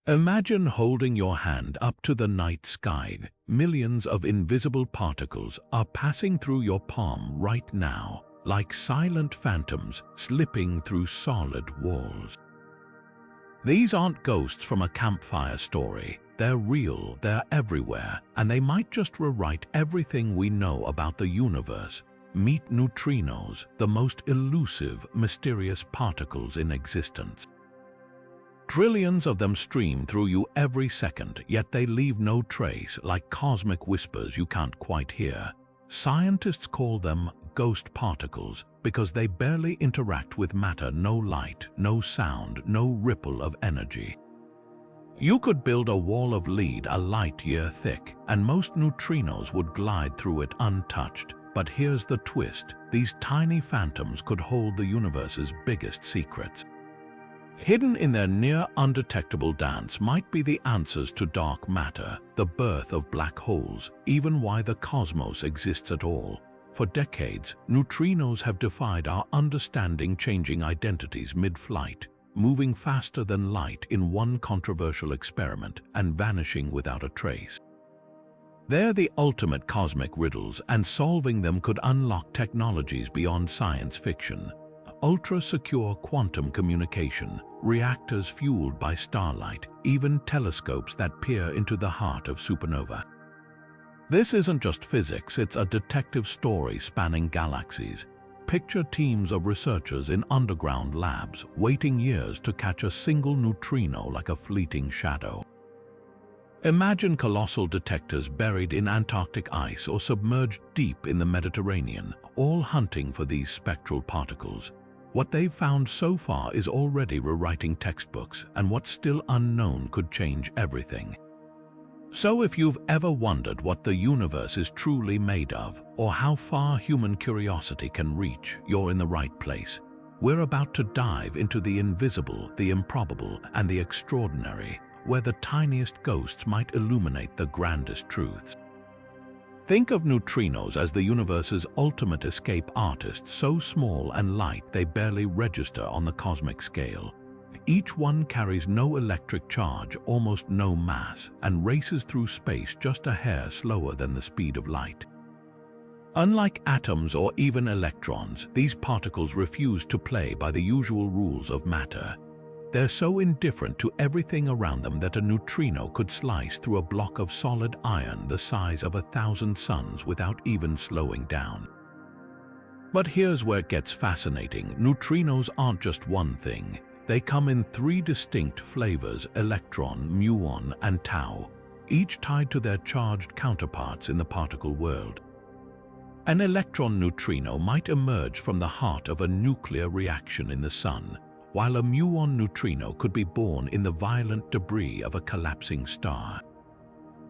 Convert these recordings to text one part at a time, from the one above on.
Imagine holding your hand up to the night sky. Millions of invisible particles are passing through your palm right now, like silent phantoms slipping through solid walls. These aren't ghosts from a campfire story. They're real, they're everywhere, and they might just rewrite everything we know about the universe. Meet neutrinos, the most elusive, mysterious particles in existence. Trillions of them stream through you every second, yet they leave no trace, like cosmic whispers you can't quite hear. Scientists call them ghost particles because they barely interact with matter. No light, no sound, no ripple of energy. You could build a wall of lead a light year thick, and most neutrinos would glide through it untouched. But here's the twist: these tiny phantoms could hold the universe's biggest secrets. Hidden in their near-undetectable dance might be the answers to dark matter, the birth of black holes, even why the cosmos exists at all. For decades, neutrinos have defied our understanding, changing identities mid-flight, moving faster than light in one controversial experiment and vanishing without a trace. They're the ultimate cosmic riddles, and solving them could unlock technologies beyond science fiction. Ultra-secure quantum communication, reactors fueled by starlight, even telescopes that peer into the heart of supernova. This isn't just physics, it's a detective story spanning galaxies. Picture teams of researchers in underground labs, waiting years to catch a single neutrino like a fleeting shadow. Imagine colossal detectors buried in Antarctic ice or submerged deep in the Mediterranean, all hunting for these spectral particles. What they've found so far is already rewriting textbooks, and what's still unknown could change everything. So if you've ever wondered what the universe is truly made of, or how far human curiosity can reach, you're in the right place. We're about to dive into the invisible, the improbable, and the extraordinary, where the tiniest ghosts might illuminate the grandest truths. Think of neutrinos as the universe's ultimate escape artists, so small and light they barely register on the cosmic scale. Each one carries no electric charge, almost no mass, and races through space just a hair slower than the speed of light. Unlike atoms or even electrons, these particles refuse to play by the usual rules of matter. They're so indifferent to everything around them that a neutrino could slice through a block of solid iron the size of 1,000 suns without even slowing down. But here's where it gets fascinating. Neutrinos aren't just one thing. They come in three distinct flavors: electron, muon, and tau, each tied to their charged counterparts in the particle world. An electron neutrino might emerge from the heart of a nuclear reaction in the sun, while a muon neutrino could be born in the violent debris of a collapsing star.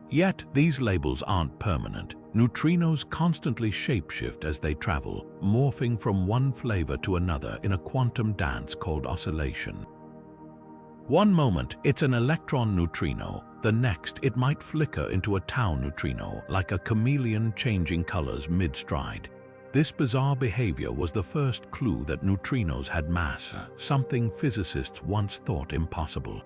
Yet, these labels aren't permanent. Neutrinos constantly shapeshift as they travel, morphing from one flavor to another in a quantum dance called oscillation. One moment, it's an electron neutrino. The next, it might flicker into a tau neutrino, like a chameleon changing colors mid-stride. This bizarre behavior was the first clue that neutrinos had mass, something physicists once thought impossible.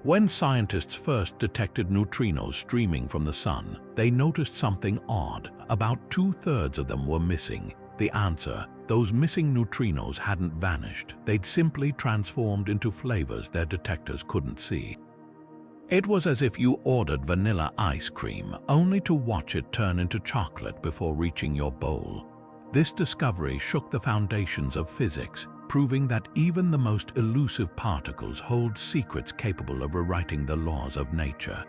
When scientists first detected neutrinos streaming from the sun, they noticed something odd. About 2/3 of them were missing. The answer: those missing neutrinos hadn't vanished. They'd simply transformed into flavors their detectors couldn't see. It was as if you ordered vanilla ice cream, only to watch it turn into chocolate before reaching your bowl. This discovery shook the foundations of physics, proving that even the most elusive particles hold secrets capable of rewriting the laws of nature.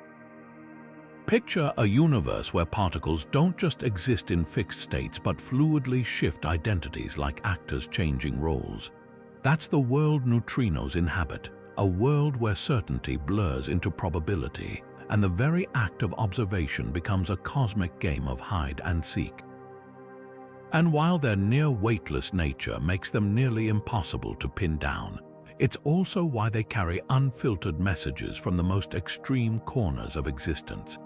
Picture a universe where particles don't just exist in fixed states but fluidly shift identities like actors changing roles. That's the world neutrinos inhabit. A world where certainty blurs into probability, and the very act of observation becomes a cosmic game of hide and seek. And while their near-weightless nature makes them nearly impossible to pin down, it's also why they carry unfiltered messages from the most extreme corners of existence.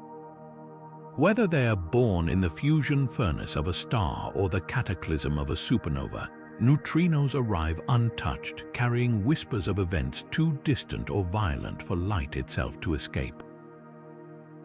Whether they are born in the fusion furnace of a star or the cataclysm of a supernova, neutrinos arrive untouched, carrying whispers of events too distant or violent for light itself to escape.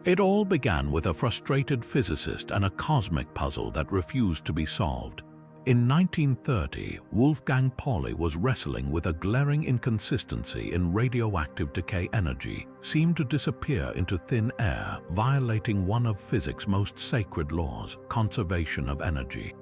It all began with a frustrated physicist and a cosmic puzzle that refused to be solved. In 1930, Wolfgang Pauli was wrestling with a glaring inconsistency in radioactive decay. Energy seemed to disappear into thin air, violating one of physics' most sacred laws, conservation of energy.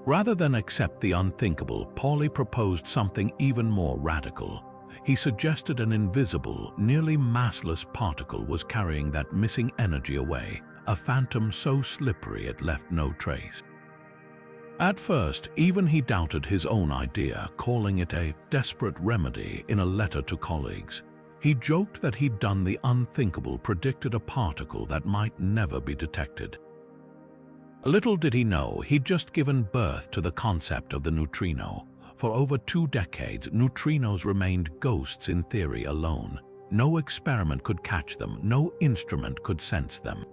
Rather than accept the unthinkable, Pauli proposed something even more radical. He suggested an invisible, nearly massless particle was carrying that missing energy away, a phantom so slippery it left no trace. At first, even he doubted his own idea, calling it a desperate remedy in a letter to colleagues. He joked that he'd done the unthinkable, predicted a particle that might never be detected. Little did he know, he'd just given birth to the concept of the neutrino. For over 2 decades, neutrinos remained ghosts in theory alone. No experiment could catch them, no instrument could sense them.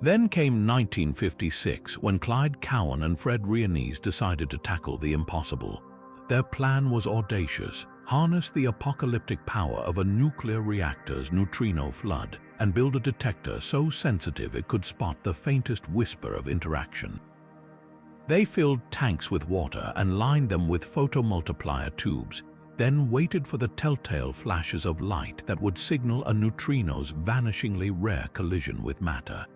Then came 1956, when Clyde Cowan and Fred Riones decided to tackle the impossible. Their plan was audacious: harness the apocalyptic power of a nuclear reactor's neutrino flood and build a detector so sensitive it could spot the faintest whisper of interaction. They filled tanks with water and lined them with photomultiplier tubes, then waited for the telltale flashes of light that would signal a neutrino's vanishingly rare collision with matter.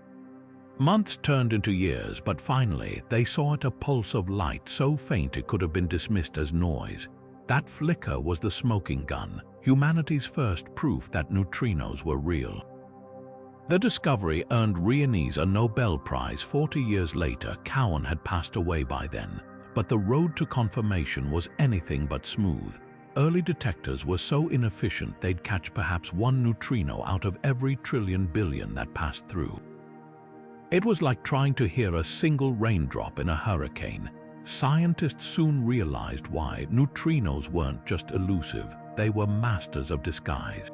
Months turned into years, but finally they saw it, a pulse of light so faint it could have been dismissed as noise. That flicker was the smoking gun, humanity's first proof that neutrinos were real. The discovery earned Riones a Nobel Prize. 40 years later, Cowan had passed away by then, but the road to confirmation was anything but smooth. Early detectors were so inefficient they'd catch perhaps 1 neutrino out of every trillion billion that passed through. It was like trying to hear a single raindrop in a hurricane. Scientists soon realized why. Neutrinos weren't just elusive, they were masters of disguise.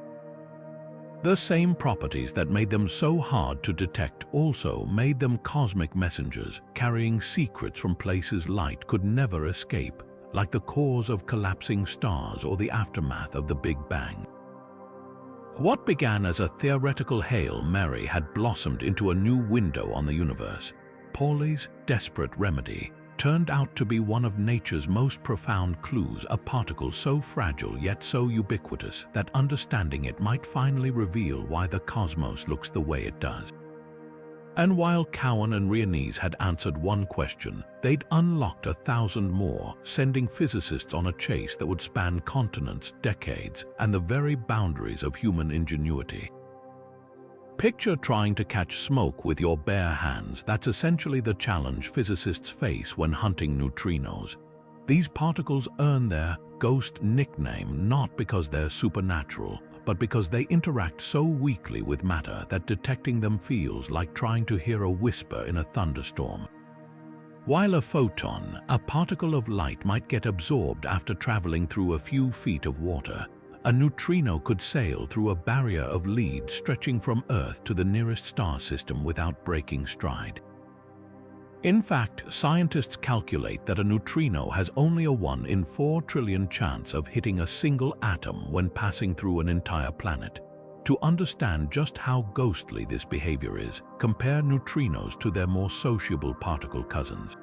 The same properties that made them so hard to detect also made them cosmic messengers, carrying secrets from places light could never escape, like the cores of collapsing stars or the aftermath of the Big Bang. What began as a theoretical Hail Mary had blossomed into a new window on the universe. Pauli's desperate remedy turned out to be one of nature's most profound clues, a particle so fragile yet so ubiquitous that understanding it might finally reveal why the cosmos looks the way it does. And while Cowan and Riones had answered one question, they'd unlocked 1,000 more, sending physicists on a chase that would span continents, decades, and the very boundaries of human ingenuity. Picture trying to catch smoke with your bare hands. That's essentially the challenge physicists face when hunting neutrinos. These particles earn their ghost nickname not because they're supernatural, but because they interact so weakly with matter that detecting them feels like trying to hear a whisper in a thunderstorm. While a photon, a particle of light, might get absorbed after traveling through a few feet of water, a neutrino could sail through a barrier of lead stretching from Earth to the nearest star system without breaking stride. In fact, scientists calculate that a neutrino has only a 1 in 4 trillion chance of hitting a single atom when passing through an entire planet. To understand just how ghostly this behavior is, compare neutrinos to their more sociable particle cousins.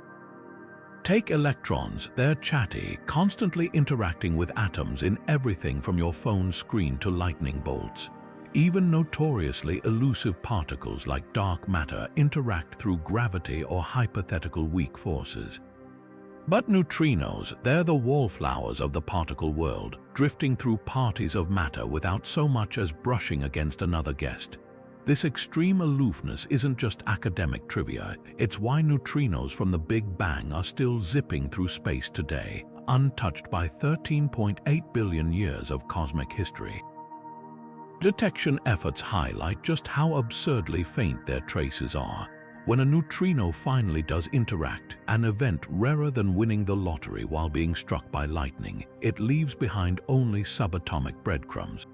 Take electrons. They're chatty, constantly interacting with atoms in everything from your phone screen to lightning bolts. Even notoriously elusive particles like dark matter interact through gravity or hypothetical weak forces. But neutrinos, they're the wallflowers of the particle world, drifting through parties of matter without so much as brushing against another guest. This extreme aloofness isn't just academic trivia, it's why neutrinos from the Big Bang are still zipping through space today, untouched by 13.8 billion years of cosmic history. Detection efforts highlight just how absurdly faint their traces are. When a neutrino finally does interact, an event rarer than winning the lottery while being struck by lightning, it leaves behind only subatomic breadcrumbs.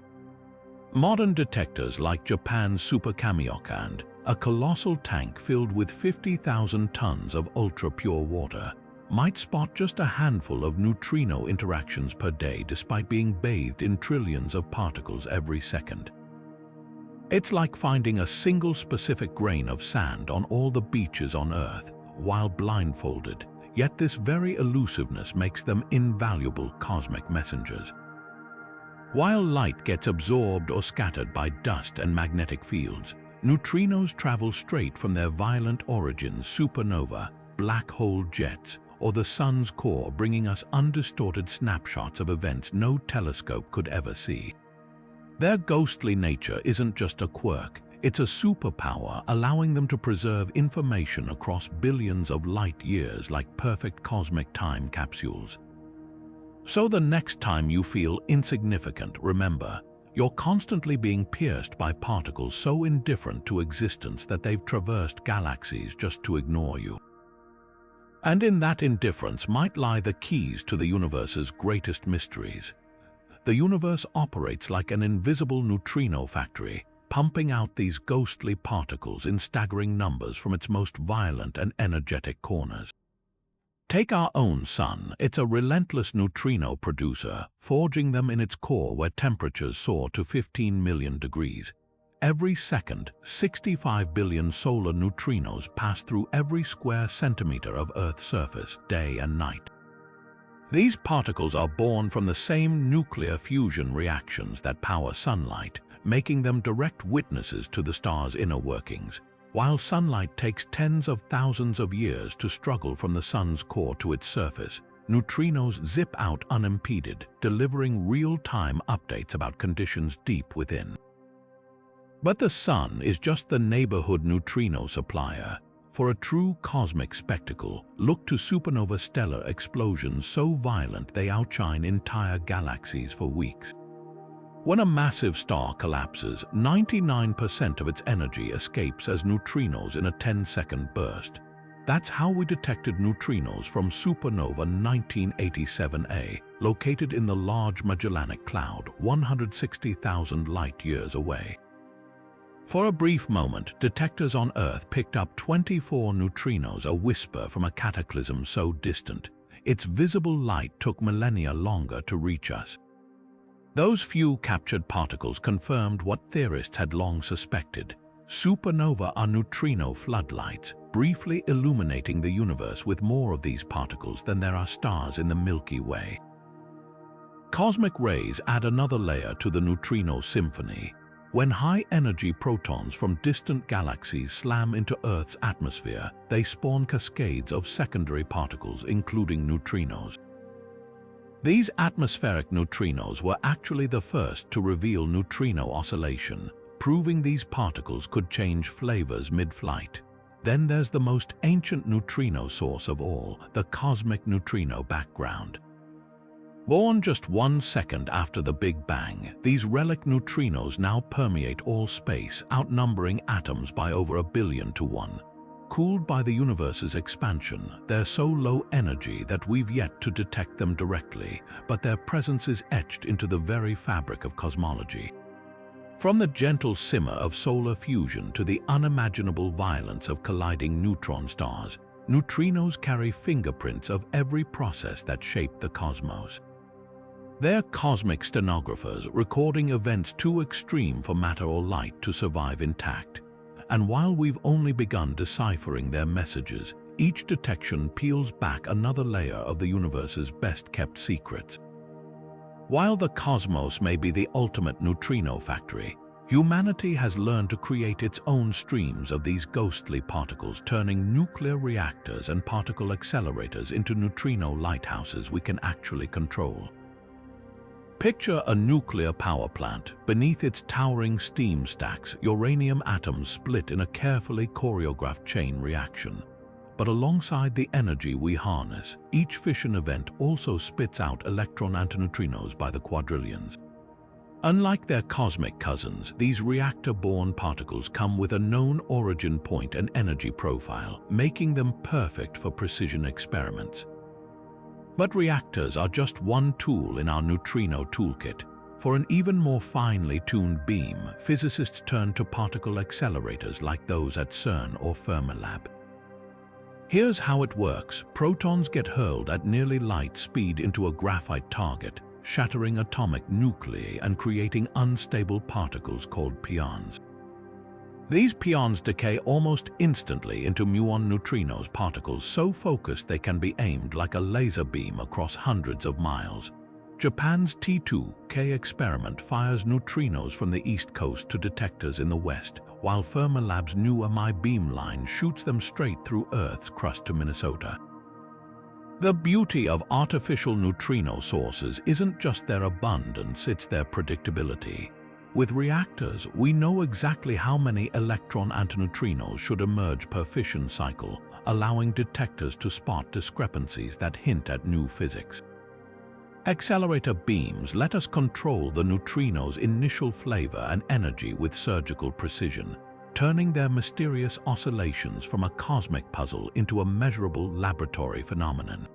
Modern detectors like Japan's Super-Kamiokande, a colossal tank filled with 50,000 tons of ultra-pure water, might spot just a handful of neutrino interactions per day despite being bathed in trillions of particles every second. It's like finding a single specific grain of sand on all the beaches on Earth while blindfolded, yet this very elusiveness makes them invaluable cosmic messengers. While light gets absorbed or scattered by dust and magnetic fields, neutrinos travel straight from their violent origins, supernova, black hole jets, or the sun's core, bringing us undistorted snapshots of events no telescope could ever see. Their ghostly nature isn't just a quirk, it's a superpower, allowing them to preserve information across billions of light years like perfect cosmic time capsules. So the next time you feel insignificant, remember, you're constantly being pierced by particles so indifferent to existence that they've traversed galaxies just to ignore you. And in that indifference might lie the keys to the universe's greatest mysteries. The universe operates like an invisible neutrino factory, pumping out these ghostly particles in staggering numbers from its most violent and energetic corners. Take our own sun. It's a relentless neutrino producer, forging them in its core where temperatures soar to 15 million degrees. Every second, 65 billion solar neutrinos pass through every square centimeter of Earth's surface, day and night. These particles are born from the same nuclear fusion reactions that power sunlight, making them direct witnesses to the star's inner workings. While sunlight takes tens of thousands of years to struggle from the sun's core to its surface, neutrinos zip out unimpeded, delivering real-time updates about conditions deep within. But the sun is just the neighborhood neutrino supplier. For a true cosmic spectacle, look to supernova stellar explosions so violent they outshine entire galaxies for weeks. When a massive star collapses, 99% of its energy escapes as neutrinos in a 10-second burst. That's how we detected neutrinos from supernova 1987A, located in the Large Magellanic Cloud, 160,000 light-years away. For a brief moment, detectors on Earth picked up 24 neutrinos, a whisper from a cataclysm so distant, its visible light took millennia longer to reach us. Those few captured particles confirmed what theorists had long suspected. Supernova are neutrino floodlights, briefly illuminating the universe with more of these particles than there are stars in the Milky Way. Cosmic rays add another layer to the neutrino symphony. When high-energy protons from distant galaxies slam into Earth's atmosphere, they spawn cascades of secondary particles, including neutrinos. These atmospheric neutrinos were actually the first to reveal neutrino oscillation, proving these particles could change flavors mid-flight. Then there's the most ancient neutrino source of all, the cosmic neutrino background. Born just 1 second after the Big Bang, these relic neutrinos now permeate all space, outnumbering atoms by over 1 billion to 1. Cooled by the universe's expansion, they're so low energy that we've yet to detect them directly, but their presence is etched into the very fabric of cosmology. From the gentle simmer of solar fusion to the unimaginable violence of colliding neutron stars, neutrinos carry fingerprints of every process that shaped the cosmos. They're cosmic stenographers, recording events too extreme for matter or light to survive intact. And while we've only begun deciphering their messages, each detection peels back another layer of the universe's best-kept secrets. While the cosmos may be the ultimate neutrino factory, humanity has learned to create its own streams of these ghostly particles, turning nuclear reactors and particle accelerators into neutrino lighthouses we can actually control. Picture a nuclear power plant. Beneath its towering steam stacks, uranium atoms split in a carefully choreographed chain reaction. But alongside the energy we harness, each fission event also spits out electron antineutrinos by the quadrillions. Unlike their cosmic cousins, these reactor-born particles come with a known origin point and energy profile, making them perfect for precision experiments. But reactors are just one tool in our neutrino toolkit. For an even more finely tuned beam, physicists turn to particle accelerators like those at CERN or Fermilab. Here's how it works. Protons get hurled at nearly light speed into a graphite target, shattering atomic nuclei and creating unstable particles called pions. These pions decay almost instantly into muon neutrinos, particles so focused they can be aimed like a laser beam across hundreds of miles. Japan's T2K experiment fires neutrinos from the east coast to detectors in the west, while Fermilab's new MI beamline shoots them straight through Earth's crust to Minnesota. The beauty of artificial neutrino sources isn't just their abundance, it's their predictability. With reactors, we know exactly how many electron antineutrinos should emerge per fission cycle, allowing detectors to spot discrepancies that hint at new physics. Accelerator beams let us control the neutrinos' initial flavor and energy with surgical precision, turning their mysterious oscillations from a cosmic puzzle into a measurable laboratory phenomenon.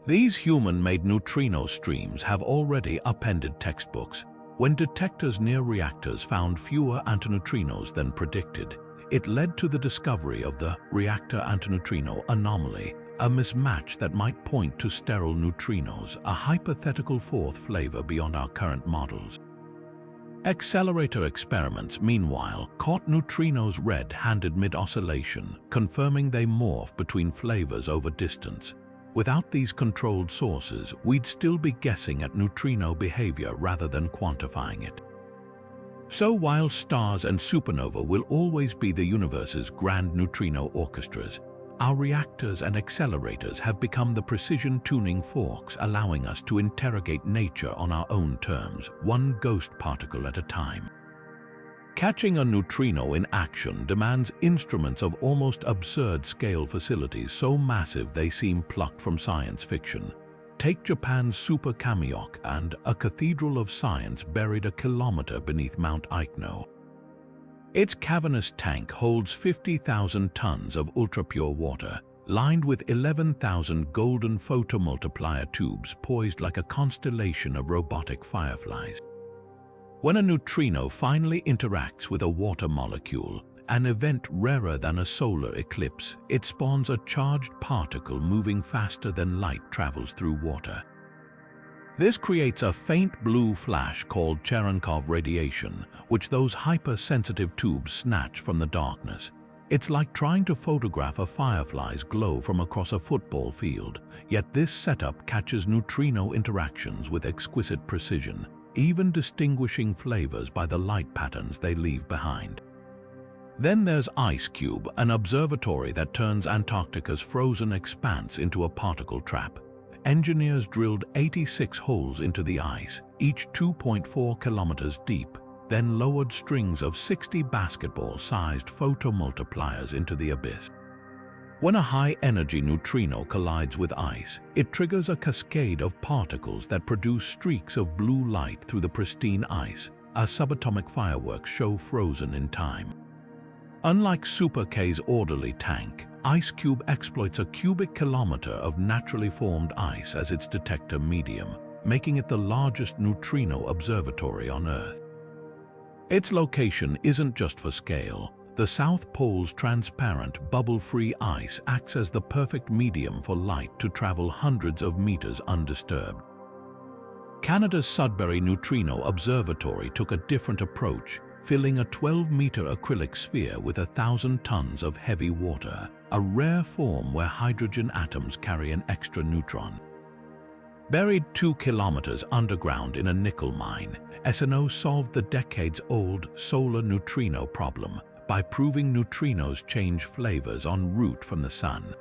These human-made neutrino streams have already upended textbooks. When detectors near reactors found fewer antineutrinos than predicted, it led to the discovery of the reactor antineutrino anomaly, a mismatch that might point to sterile neutrinos, a hypothetical fourth flavor beyond our current models. Accelerator experiments, meanwhile, caught neutrinos red-handed mid-oscillation, confirming they morph between flavors over distance. Without these controlled sources, we'd still be guessing at neutrino behavior rather than quantifying it. So while stars and supernovae will always be the universe's grand neutrino orchestras, our reactors and accelerators have become the precision tuning forks, allowing us to interrogate nature on our own terms, one ghost particle at a time. Catching a neutrino in action demands instruments of almost absurd scale, facilities so massive they seem plucked from science fiction. Take Japan's Super-Kamiokande, a cathedral of science buried a kilometer beneath Mount Aikno. Its cavernous tank holds 50,000 tons of ultra-pure water, lined with 11,000 golden photomultiplier tubes poised like a constellation of robotic fireflies. When a neutrino finally interacts with a water molecule, an event rarer than a solar eclipse, it spawns a charged particle moving faster than light travels through water. This creates a faint blue flash called Cherenkov radiation, which those hypersensitive tubes snatch from the darkness. It's like trying to photograph a firefly's glow from across a football field, yet this setup catches neutrino interactions with exquisite precision, even distinguishing flavors by the light patterns they leave behind. Then there's IceCube, an observatory that turns Antarctica's frozen expanse into a particle trap. Engineers drilled 86 holes into the ice, each 2.4 kilometers deep, then lowered strings of 60 basketball-sized photomultipliers into the abyss. When a high-energy neutrino collides with ice, it triggers a cascade of particles that produce streaks of blue light through the pristine ice, a subatomic fireworks show frozen in time. Unlike Super-K's orderly tank, IceCube exploits a cubic kilometer of naturally formed ice as its detector medium, making it the largest neutrino observatory on Earth. Its location isn't just for scale. The South Pole's transparent, bubble-free ice acts as the perfect medium for light to travel hundreds of meters undisturbed. Canada's Sudbury Neutrino Observatory took a different approach, filling a 12-meter acrylic sphere with 1,000 tons of heavy water, a rare form where hydrogen atoms carry an extra neutron. Buried 2 kilometers underground in a nickel mine, SNO solved the decades-old solar neutrino problem by proving neutrinos change flavors en route from the sun.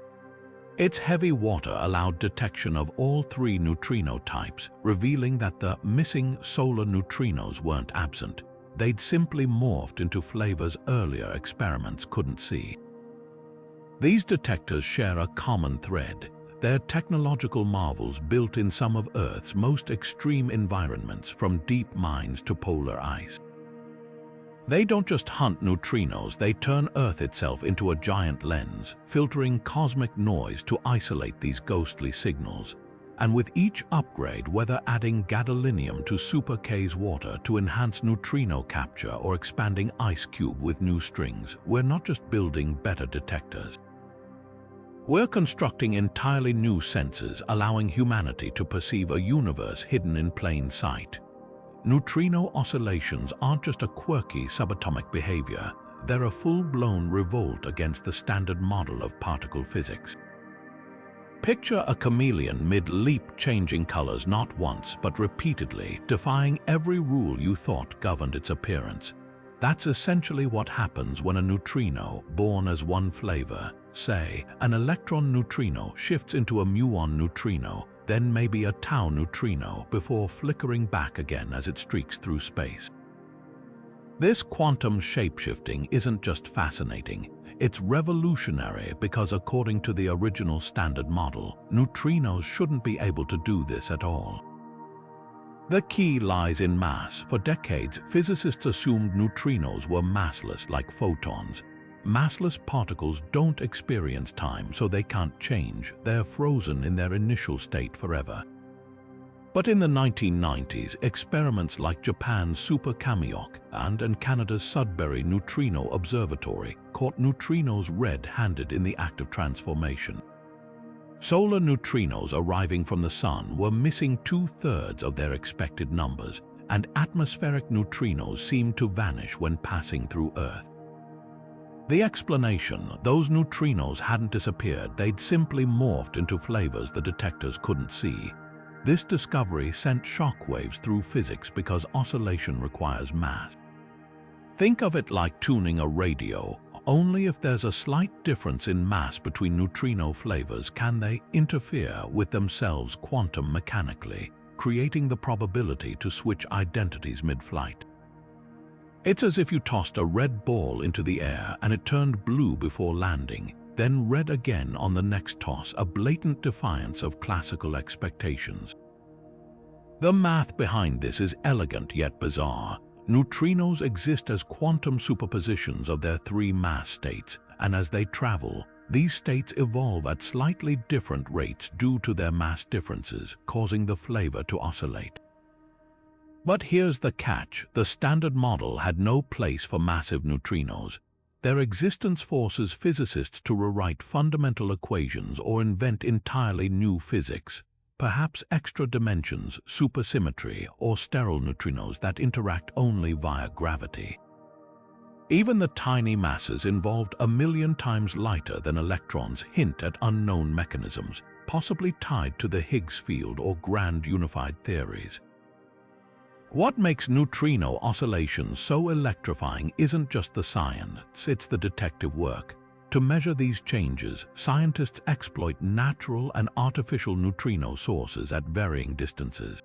Its heavy water allowed detection of all 3 neutrino types, revealing that the missing solar neutrinos weren't absent. They'd simply morphed into flavors earlier experiments couldn't see. These detectors share a common thread. They're technological marvels built in some of Earth's most extreme environments, from deep mines to polar ice. They don't just hunt neutrinos, they turn Earth itself into a giant lens, filtering cosmic noise to isolate these ghostly signals. And with each upgrade, whether adding gadolinium to Super-K's water to enhance neutrino capture or expanding IceCube with new strings, we're not just building better detectors. We're constructing entirely new senses, allowing humanity to perceive a universe hidden in plain sight. Neutrino oscillations aren't just a quirky subatomic behavior, they're a full-blown revolt against the standard model of particle physics. Picture a chameleon mid-leap changing colors not once but repeatedly, defying every rule you thought governed its appearance. That's essentially what happens when a neutrino, born as one flavor, say, an electron neutrino, shifts into a muon neutrino, then maybe a tau neutrino, before flickering back again as it streaks through space. This quantum shapeshifting isn't just fascinating, it's revolutionary because according to the original standard model, neutrinos shouldn't be able to do this at all. The key lies in mass. For decades, physicists assumed neutrinos were massless like photons. Massless particles don't experience time, so they can't change. They're frozen in their initial state forever. But in the 1990s, experiments like Japan's Super-Kamiokande and Canada's Sudbury Neutrino Observatory caught neutrinos red-handed in the act of transformation. Solar neutrinos arriving from the Sun were missing 2/3 of their expected numbers, and atmospheric neutrinos seemed to vanish when passing through Earth. The explanation: those neutrinos hadn't disappeared, they'd simply morphed into flavors the detectors couldn't see. This discovery sent shockwaves through physics because oscillation requires mass. Think of it like tuning a radio. Only if there's a slight difference in mass between neutrino flavors can they interfere with themselves quantum mechanically, creating the probability to switch identities mid-flight. It's as if you tossed a red ball into the air and it turned blue before landing, then red again on the next toss, a blatant defiance of classical expectations. The math behind this is elegant yet bizarre. Neutrinos exist as quantum superpositions of their three mass states, and as they travel, these states evolve at slightly different rates due to their mass differences, causing the flavor to oscillate. But here's the catch: the standard model had no place for massive neutrinos. Their existence forces physicists to rewrite fundamental equations or invent entirely new physics, perhaps extra dimensions, supersymmetry, or sterile neutrinos that interact only via gravity. Even the tiny masses involved 1,000,000 times lighter than electrons hint at unknown mechanisms, possibly tied to the Higgs field or grand unified theories. What makes neutrino oscillations so electrifying isn't just the science, it's the detective work. To measure these changes, scientists exploit natural and artificial neutrino sources at varying distances.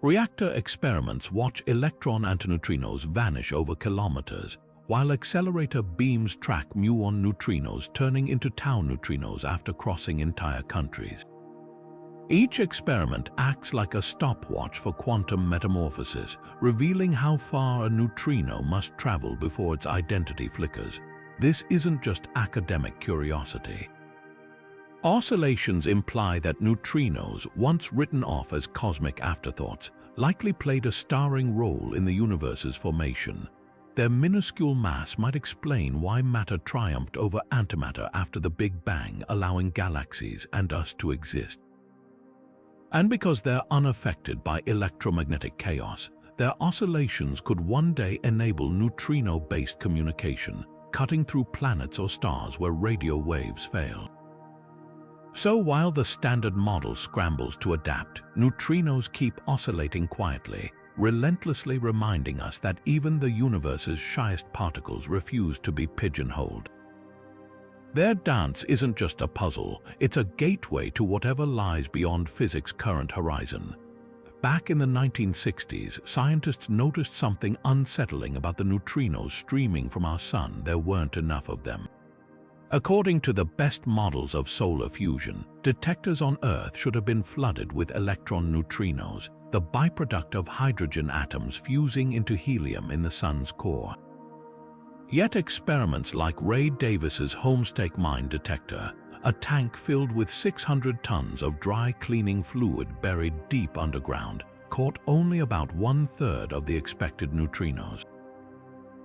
Reactor experiments watch electron antineutrinos vanish over kilometers, while accelerator beams track muon neutrinos turning into tau neutrinos after crossing entire countries. Each experiment acts like a stopwatch for quantum metamorphosis, revealing how far a neutrino must travel before its identity flickers. This isn't just academic curiosity. Oscillations imply that neutrinos, once written off as cosmic afterthoughts, likely played a starring role in the universe's formation. Their minuscule mass might explain why matter triumphed over antimatter after the Big Bang, allowing galaxies and us to exist. And because they're unaffected by electromagnetic chaos, their oscillations could one day enable neutrino-based communication, cutting through planets or stars where radio waves fail. So while the standard model scrambles to adapt, neutrinos keep oscillating quietly, relentlessly reminding us that even the universe's shyest particles refuse to be pigeonholed. Their dance isn't just a puzzle, it's a gateway to whatever lies beyond physics' current horizon. Back in the 1960s, scientists noticed something unsettling about the neutrinos streaming from our sun. There weren't enough of them. According to the best models of solar fusion, detectors on Earth should have been flooded with electron neutrinos, the byproduct of hydrogen atoms fusing into helium in the sun's core. Yet experiments like Ray Davis's Homestake Mine detector, a tank filled with 600 tons of dry cleaning fluid buried deep underground, caught only about 1/3 of the expected neutrinos.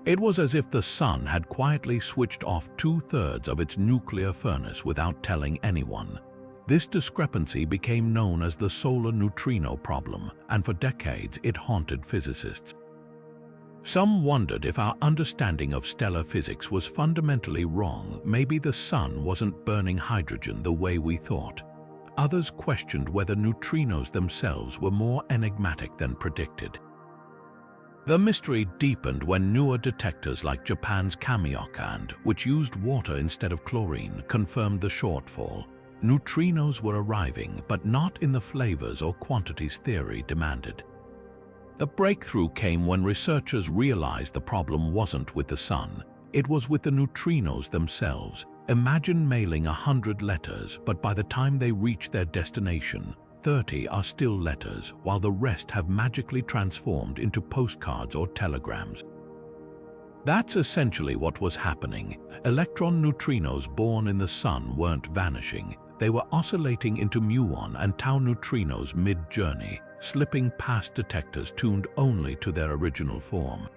It was as if the sun had quietly switched off 2/3 of its nuclear furnace without telling anyone. This discrepancy became known as the solar neutrino problem, and for decades it haunted physicists. Some wondered if our understanding of stellar physics was fundamentally wrong. Maybe the sun wasn't burning hydrogen the way we thought. Others questioned whether neutrinos themselves were more enigmatic than predicted. The mystery deepened when newer detectors like Japan's Kamiokande, which used water instead of chlorine, confirmed the shortfall. Neutrinos were arriving, but not in the flavors or quantities theory demanded. The breakthrough came when researchers realized the problem wasn't with the sun, it was with the neutrinos themselves. Imagine mailing 100 letters, but by the time they reach their destination, 30 are still letters, while the rest have magically transformed into postcards or telegrams. That's essentially what was happening. Electron neutrinos born in the sun weren't vanishing. They were oscillating into muon and tau neutrinos mid-journey, slipping past detectors tuned only to their original form.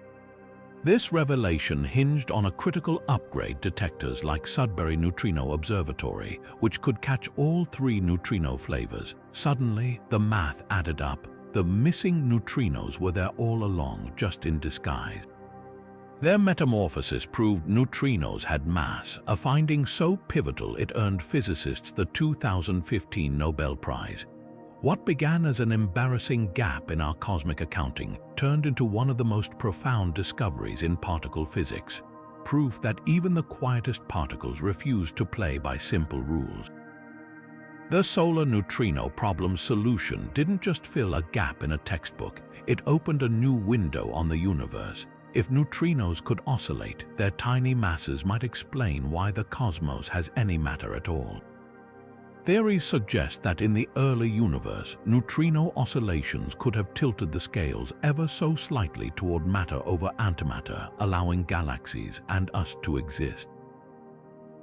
This revelation hinged on a critical upgrade detectors like Sudbury Neutrino Observatory, which could catch all 3 neutrino flavors. Suddenly, the math added up. The missing neutrinos were there all along, just in disguise. Their metamorphosis proved neutrinos had mass, a finding so pivotal it earned physicists the 2015 Nobel Prize. What began as an embarrassing gap in our cosmic accounting turned into one of the most profound discoveries in particle physics, proof that even the quietest particles refuse to play by simple rules. The solar neutrino problem's solution didn't just fill a gap in a textbook, it opened a new window on the universe. If neutrinos could oscillate, their tiny masses might explain why the cosmos has any matter at all. Theories suggest that in the early universe, neutrino oscillations could have tilted the scales ever so slightly toward matter over antimatter, allowing galaxies and us to exist.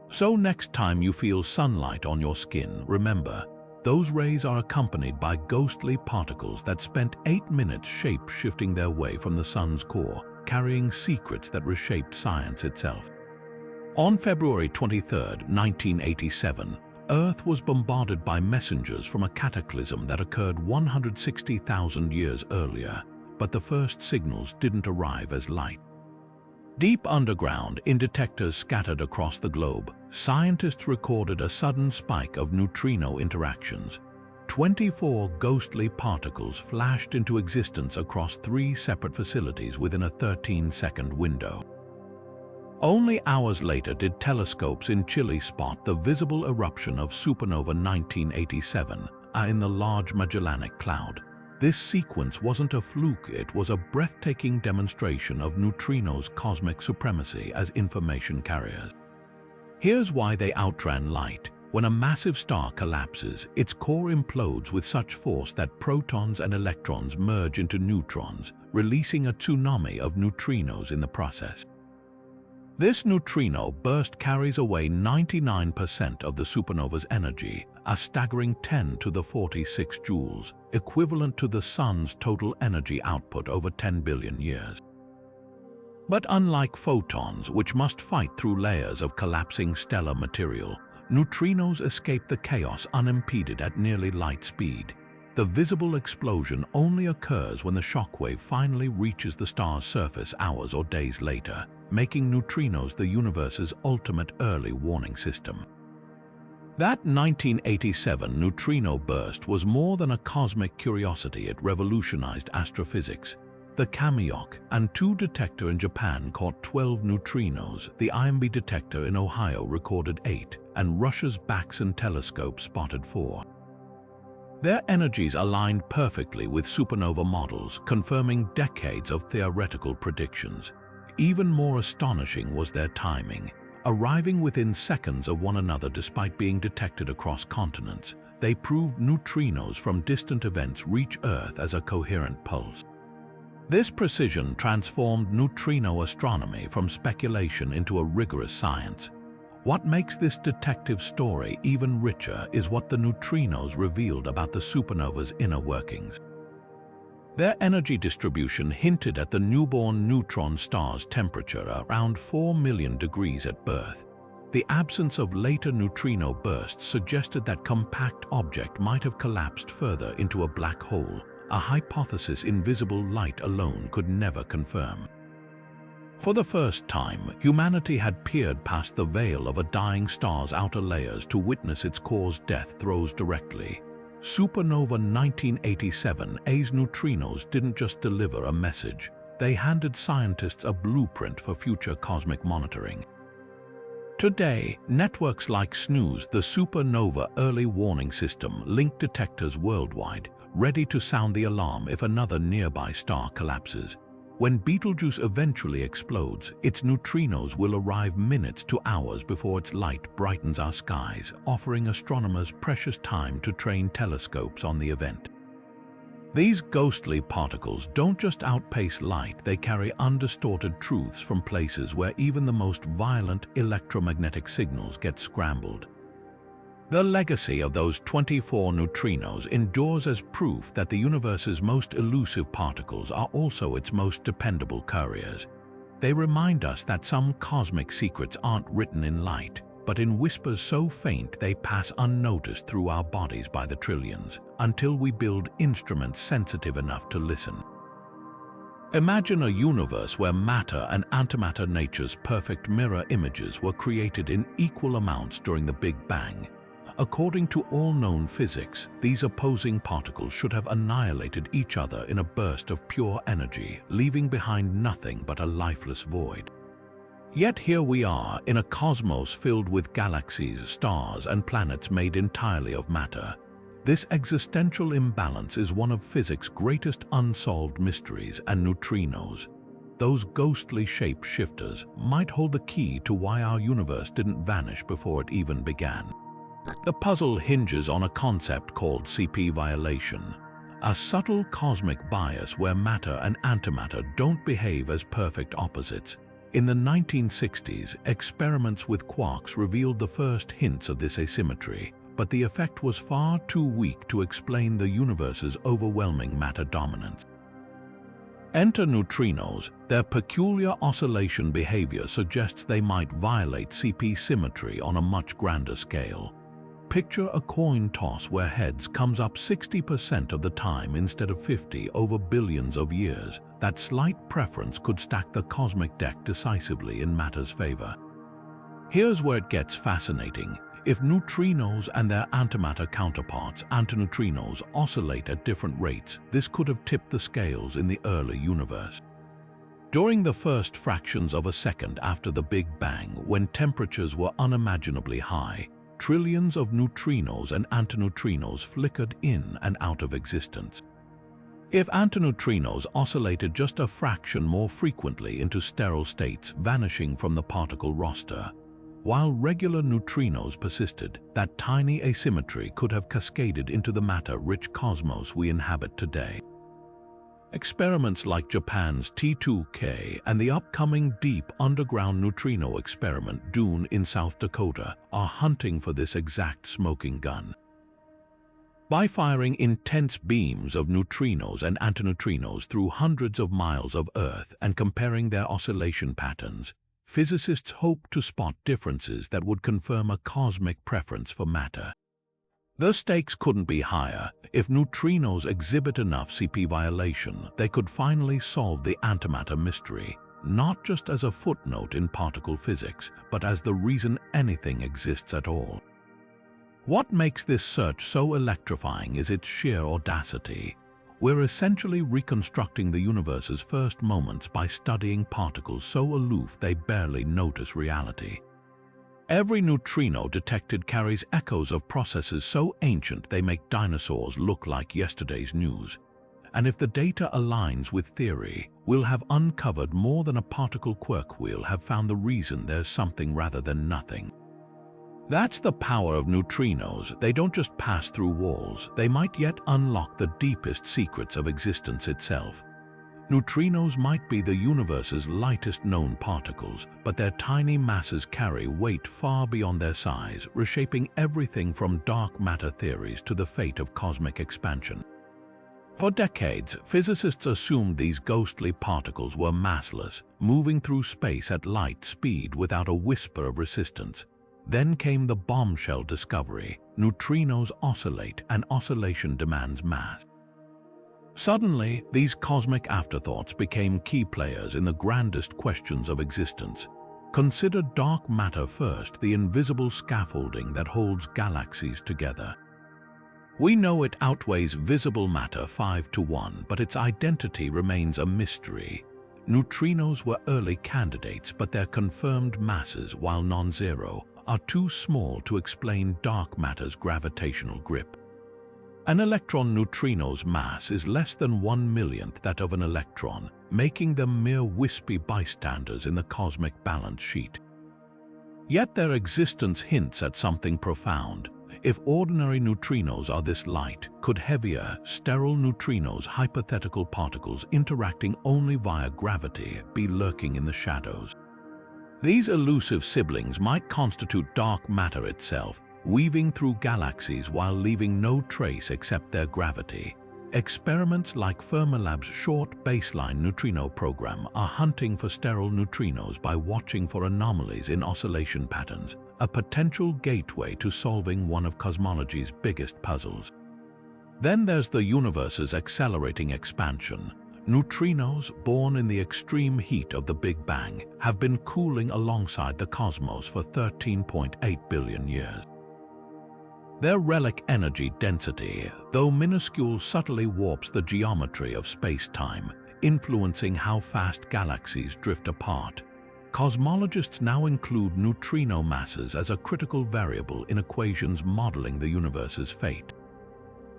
So next time you feel sunlight on your skin, remember, those rays are accompanied by ghostly particles that spent 8 minutes shape-shifting their way from the sun's core, carrying secrets that reshaped science itself. On February 23, 1987, Earth was bombarded by messengers from a cataclysm that occurred 160,000 years earlier, but the first signals didn't arrive as light. Deep underground, in detectors scattered across the globe, scientists recorded a sudden spike of neutrino interactions. 24 ghostly particles flashed into existence across 3 separate facilities within a 13-second window. Only hours later did telescopes in Chile spot the visible eruption of supernova 1987 in the Large Magellanic Cloud. This sequence wasn't a fluke, it was a breathtaking demonstration of neutrinos' cosmic supremacy as information carriers. Here's why they outran light. When a massive star collapses, its core implodes with such force that protons and electrons merge into neutrons, releasing a tsunami of neutrinos in the process. This neutrino burst carries away 99% of the supernova's energy, a staggering 10 to the 46 joules, equivalent to the sun's total energy output over 10 billion years. But unlike photons, which must fight through layers of collapsing stellar material, neutrinos escape the chaos unimpeded at nearly light speed. The visible explosion only occurs when the shockwave finally reaches the star's surface hours or days later, making neutrinos the universe's ultimate early warning system. That 1987 neutrino burst was more than a cosmic curiosity, it revolutionized astrophysics. The Kamiokande and 2 detector in Japan caught 12 neutrinos, the IMB detector in Ohio recorded 8, and Russia's Baksan telescope spotted 4. Their energies aligned perfectly with supernova models, confirming decades of theoretical predictions. Even more astonishing was their timing. Arriving within seconds of one another despite being detected across continents, they proved neutrinos from distant events reach Earth as a coherent pulse. This precision transformed neutrino astronomy from speculation into a rigorous science. What makes this detective story even richer is what the neutrinos revealed about the supernova's inner workings. Their energy distribution hinted at the newborn neutron star's temperature around 4 million degrees at birth. The absence of later neutrino bursts suggested that compact object might have collapsed further into a black hole, a hypothesis invisible light alone could never confirm. For the first time, humanity had peered past the veil of a dying star's outer layers to witness its core's death throes directly. Supernova 1987A's neutrinos didn't just deliver a message, they handed scientists a blueprint for future cosmic monitoring. Today, networks like SNOOS, the Supernova Early Warning System, link detectors worldwide, ready to sound the alarm if another nearby star collapses. When Betelgeuse eventually explodes, its neutrinos will arrive minutes to hours before its light brightens our skies, offering astronomers precious time to train telescopes on the event. These ghostly particles don't just outpace light, they carry undistorted truths from places where even the most violent electromagnetic signals get scrambled. The legacy of those 24 neutrinos endures as proof that the universe's most elusive particles are also its most dependable couriers. They remind us that some cosmic secrets aren't written in light, but in whispers so faint they pass unnoticed through our bodies by the trillions, until we build instruments sensitive enough to listen. Imagine a universe where matter and antimatter, nature's perfect mirror images, were created in equal amounts during the Big Bang. According to all known physics, these opposing particles should have annihilated each other in a burst of pure energy, leaving behind nothing but a lifeless void. Yet here we are, in a cosmos filled with galaxies, stars, and planets made entirely of matter. This existential imbalance is one of physics' greatest unsolved mysteries, and neutrinos, those ghostly shape-shifters, might hold the key to why our universe didn't vanish before it even began. The puzzle hinges on a concept called CP violation, a subtle cosmic bias where matter and antimatter don't behave as perfect opposites. In the 1960s, experiments with quarks revealed the first hints of this asymmetry, but the effect was far too weak to explain the universe's overwhelming matter dominance. Enter neutrinos. Their peculiar oscillation behavior suggests they might violate CP symmetry on a much grander scale. Picture a coin toss where heads comes up 60% of the time instead of 50 over billions of years. That slight preference could stack the cosmic deck decisively in matter's favor. Here's where it gets fascinating. If neutrinos and their antimatter counterparts, antineutrinos, oscillate at different rates, this could have tipped the scales in the early universe. During the first fractions of a second after the Big Bang, when temperatures were unimaginably high, trillions of neutrinos and antineutrinos flickered in and out of existence. If antineutrinos oscillated just a fraction more frequently into sterile states, vanishing from the particle roster, while regular neutrinos persisted, that tiny asymmetry could have cascaded into the matter-rich cosmos we inhabit today. Experiments like Japan's T2K and the upcoming deep underground neutrino experiment DUNE in South Dakota are hunting for this exact smoking gun. By firing intense beams of neutrinos and antineutrinos through hundreds of miles of Earth and comparing their oscillation patterns, physicists hope to spot differences that would confirm a cosmic preference for matter. The stakes couldn't be higher. If neutrinos exhibit enough CP violation, they could finally solve the antimatter mystery, not just as a footnote in particle physics, but as the reason anything exists at all. What makes this search so electrifying is its sheer audacity. We're essentially reconstructing the universe's first moments by studying particles so aloof they barely notice reality. Every neutrino detected carries echoes of processes so ancient they make dinosaurs look like yesterday's news. And if the data aligns with theory, we'll have uncovered more than a particle quirk. We'll have found the reason there's something rather than nothing. That's the power of neutrinos. They don't just pass through walls, they might yet unlock the deepest secrets of existence itself. Neutrinos might be the universe's lightest known particles, but their tiny masses carry weight far beyond their size, reshaping everything from dark matter theories to the fate of cosmic expansion. For decades, physicists assumed these ghostly particles were massless, moving through space at light speed without a whisper of resistance. Then came the bombshell discovery: neutrinos oscillate and oscillation demands mass. Suddenly, these cosmic afterthoughts became key players in the grandest questions of existence. Consider dark matter first, the invisible scaffolding that holds galaxies together. We know it outweighs visible matter 5 to 1, but its identity remains a mystery. Neutrinos were early candidates, but their confirmed masses, while non-zero, are too small to explain dark matter's gravitational grip. An electron neutrino's mass is less than 1/1,000,000th that of an electron, making them mere wispy bystanders in the cosmic balance sheet. Yet their existence hints at something profound. If ordinary neutrinos are this light, could heavier, sterile neutrinos, hypothetical particles interacting only via gravity, be lurking in the shadows? These elusive siblings might constitute dark matter itself, weaving through galaxies while leaving no trace except their gravity. Experiments like Fermilab's short baseline neutrino program are hunting for sterile neutrinos by watching for anomalies in oscillation patterns, a potential gateway to solving one of cosmology's biggest puzzles. Then there's the universe's accelerating expansion. Neutrinos, born in the extreme heat of the Big Bang, have been cooling alongside the cosmos for 13.8 billion years. Their relic energy density, though minuscule, subtly warps the geometry of space-time, influencing how fast galaxies drift apart. Cosmologists now include neutrino masses as a critical variable in equations modeling the universe's fate.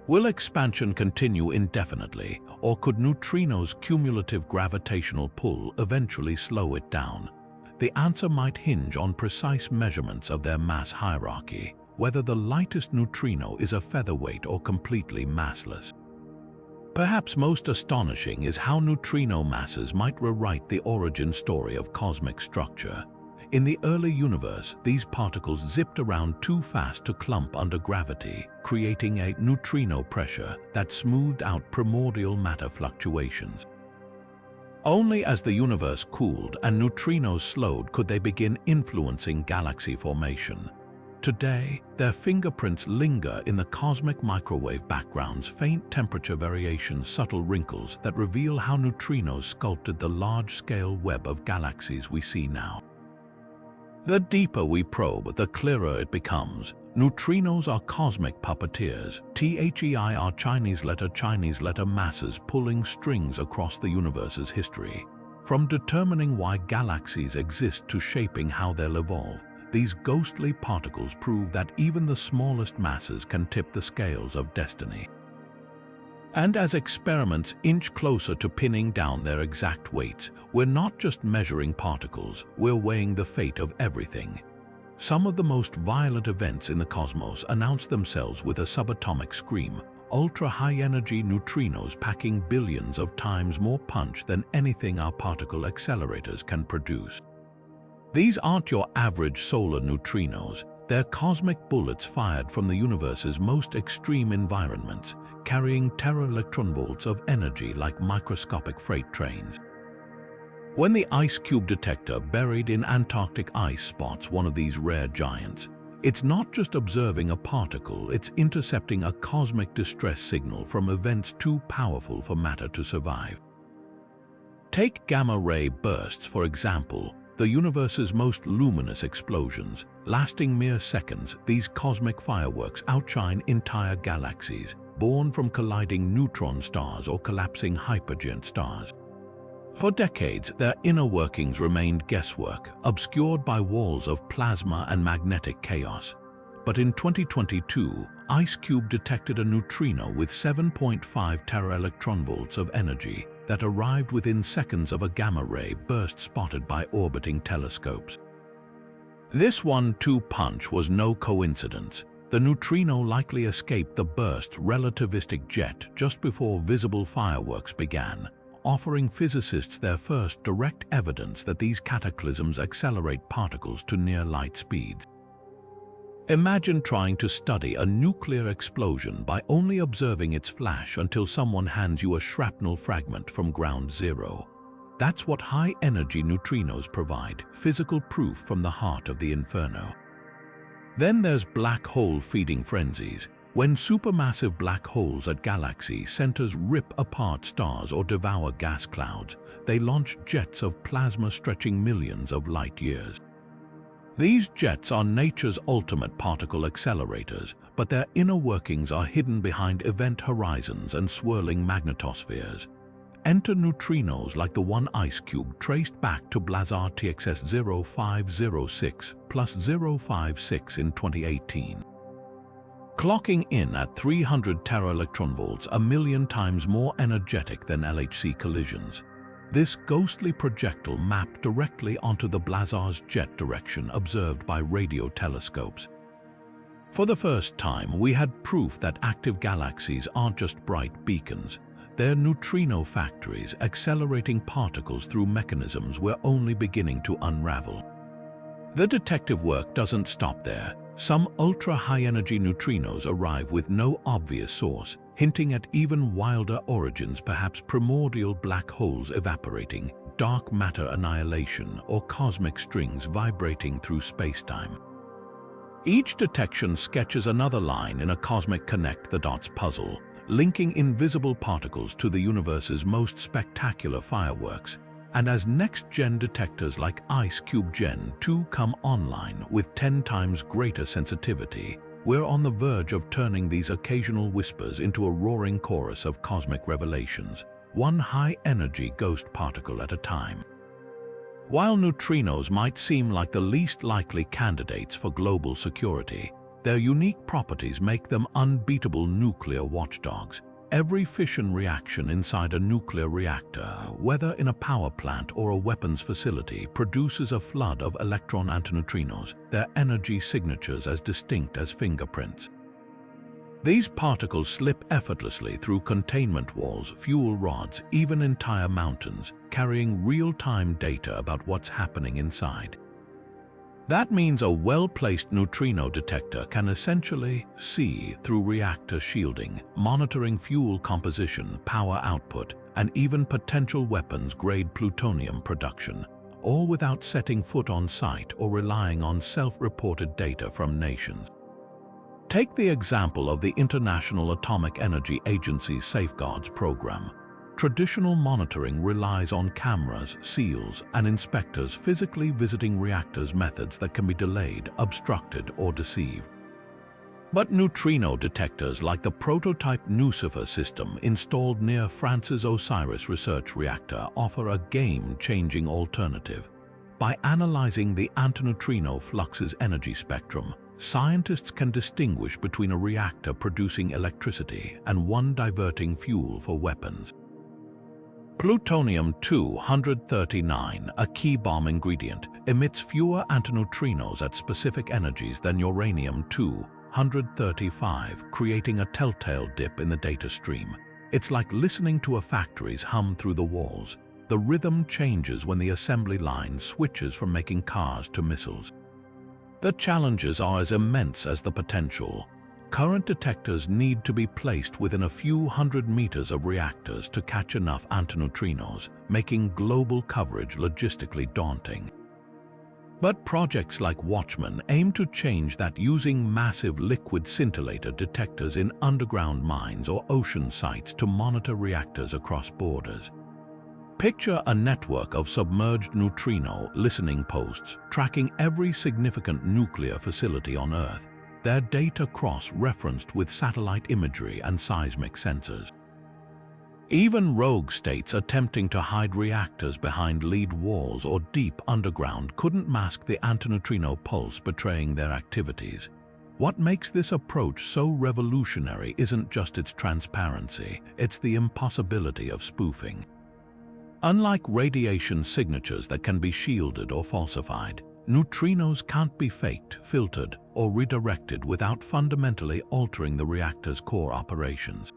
Will expansion continue indefinitely, or could neutrinos' cumulative gravitational pull eventually slow it down? The answer might hinge on precise measurements of their mass hierarchy, whether the lightest neutrino is a featherweight or completely massless. Perhaps most astonishing is how neutrino masses might rewrite the origin story of cosmic structure. In the early universe, these particles zipped around too fast to clump under gravity, creating a neutrino pressure that smoothed out primordial matter fluctuations. Only as the universe cooled and neutrinos slowed could they begin influencing galaxy formation. Today, their fingerprints linger in the cosmic microwave background's faint temperature variations, subtle wrinkles that reveal how neutrinos sculpted the large-scale web of galaxies we see now. The deeper we probe, the clearer it becomes. Neutrinos are cosmic puppeteers. THEI are Chinese letter masses pulling strings across the universe's history. From determining why galaxies exist to shaping how they'll evolve, these ghostly particles prove that even the smallest masses can tip the scales of destiny. And as experiments inch closer to pinning down their exact weights, we're not just measuring particles, we're weighing the fate of everything. Some of the most violent events in the cosmos announce themselves with a subatomic scream, ultra-high-energy neutrinos packing billions of times more punch than anything our particle accelerators can produce. These aren't your average solar neutrinos. They're cosmic bullets fired from the universe's most extreme environments, carrying tera-electron volts of energy like microscopic freight trains. When the IceCube detector buried in Antarctic ice spots one of these rare giants, it's not just observing a particle, it's intercepting a cosmic distress signal from events too powerful for matter to survive. Take gamma-ray bursts, for example. The universe's most luminous explosions, lasting mere seconds, these cosmic fireworks outshine entire galaxies, born from colliding neutron stars or collapsing hypergiant stars. For decades, their inner workings remained guesswork, obscured by walls of plasma and magnetic chaos. But in 2022, IceCube detected a neutrino with 7.5 tera-electron volts of energy that arrived within seconds of a gamma-ray burst spotted by orbiting telescopes. This 1-2 punch was no coincidence. The neutrino likely escaped the burst's relativistic jet just before visible fireworks began, offering physicists their first direct evidence that these cataclysms accelerate particles to near-light speeds. Imagine trying to study a nuclear explosion by only observing its flash until someone hands you a shrapnel fragment from ground zero. That's what high-energy neutrinos provide, physical proof from the heart of the inferno. Then there's black hole feeding frenzies. When supermassive black holes at galaxy centers rip apart stars or devour gas clouds, they launch jets of plasma stretching millions of light years. These jets are nature's ultimate particle accelerators, but their inner workings are hidden behind event horizons and swirling magnetospheres. Enter neutrinos like the one IceCube traced back to Blazar TXS 0506 plus 056 in 2018. Clocking in at 300 tera-electronvolts, a million times more energetic than LHC collisions. This ghostly projectile mapped directly onto the Blazar's jet direction observed by radio telescopes. For the first time, we had proof that active galaxies aren't just bright beacons. They're neutrino factories accelerating particles through mechanisms we're only beginning to unravel. The detective work doesn't stop there. Some ultra-high-energy neutrinos arrive with no obvious source, hinting at even wilder origins, perhaps primordial black holes evaporating, dark matter annihilation, or cosmic strings vibrating through space-time. Each detection sketches another line in a cosmic connect-the-dots puzzle, linking invisible particles to the universe's most spectacular fireworks. And as next-gen detectors like IceCube Gen 2 come online with 10 times greater sensitivity, we're on the verge of turning these occasional whispers into a roaring chorus of cosmic revelations, one high-energy ghost particle at a time. While neutrinos might seem like the least likely candidates for global security, their unique properties make them unbeatable nuclear watchdogs. Every fission reaction inside a nuclear reactor, whether in a power plant or a weapons facility, produces a flood of electron antineutrinos, their energy signatures as distinct as fingerprints. These particles slip effortlessly through containment walls, fuel rods, even entire mountains, carrying real-time data about what's happening inside. That means a well-placed neutrino detector can essentially see through reactor shielding, monitoring fuel composition, power output, and even potential weapons-grade plutonium production, all without setting foot on site or relying on self-reported data from nations. Take the example of the International Atomic Energy Agency's Safeguards program. Traditional monitoring relies on cameras, seals, and inspectors physically visiting reactors, methods that can be delayed, obstructed, or deceived. But neutrino detectors like the prototype Nucifer system installed near France's Osiris research reactor offer a game-changing alternative. By analyzing the antineutrino flux's energy spectrum, scientists can distinguish between a reactor producing electricity and one diverting fuel for weapons. Plutonium-239, a key bomb ingredient, emits fewer antineutrinos at specific energies than uranium-235, creating a telltale dip in the data stream. It's like listening to a factory's hum through the walls. The rhythm changes when the assembly line switches from making cars to missiles. The challenges are as immense as the potential. Current detectors need to be placed within a few hundred meters of reactors to catch enough antineutrinos, making global coverage logistically daunting. But projects like Watchman aim to change that using massive liquid scintillator detectors in underground mines or ocean sites to monitor reactors across borders. Picture a network of submerged neutrino listening posts tracking every significant nuclear facility on Earth, their data cross-referenced with satellite imagery and seismic sensors. Even rogue states attempting to hide reactors behind lead walls or deep underground couldn't mask the antineutrino pulse betraying their activities. What makes this approach so revolutionary isn't just its transparency, it's the impossibility of spoofing. Unlike radiation signatures that can be shielded or falsified, neutrinos can't be faked, filtered, or redirected without fundamentally altering the reactor's core operations.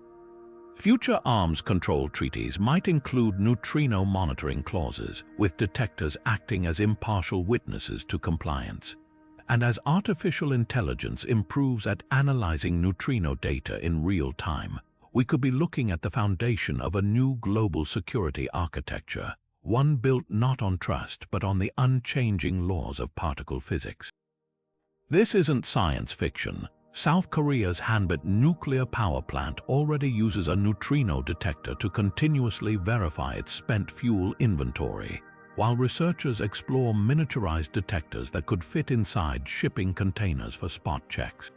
Future arms control treaties might include neutrino monitoring clauses, with detectors acting as impartial witnesses to compliance. And as artificial intelligence improves at analyzing neutrino data in real time, we could be looking at the foundation of a new global security architecture, one built not on trust but on the unchanging laws of particle physics. This isn't science fiction. South Korea's Hanbit nuclear power plant already uses a neutrino detector to continuously verify its spent fuel inventory, while researchers explore miniaturized detectors that could fit inside shipping containers for spot checks.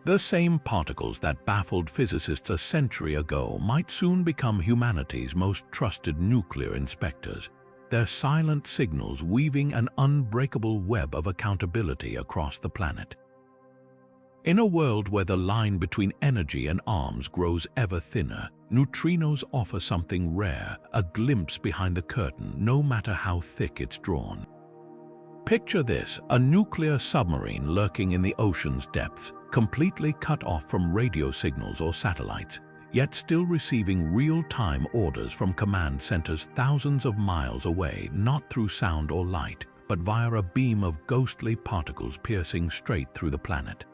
The same particles that baffled physicists a century ago might soon become humanity's most trusted nuclear inspectors, their silent signals weaving an unbreakable web of accountability across the planet. In a world where the line between energy and arms grows ever thinner, neutrinos offer something rare, a glimpse behind the curtain, no matter how thick it's drawn. Picture this, a nuclear submarine lurking in the ocean's depths, completely cut off from radio signals or satellites, yet still receiving real-time orders from command centers thousands of miles away, not through sound or light, but via a beam of ghostly particles piercing straight through the planet.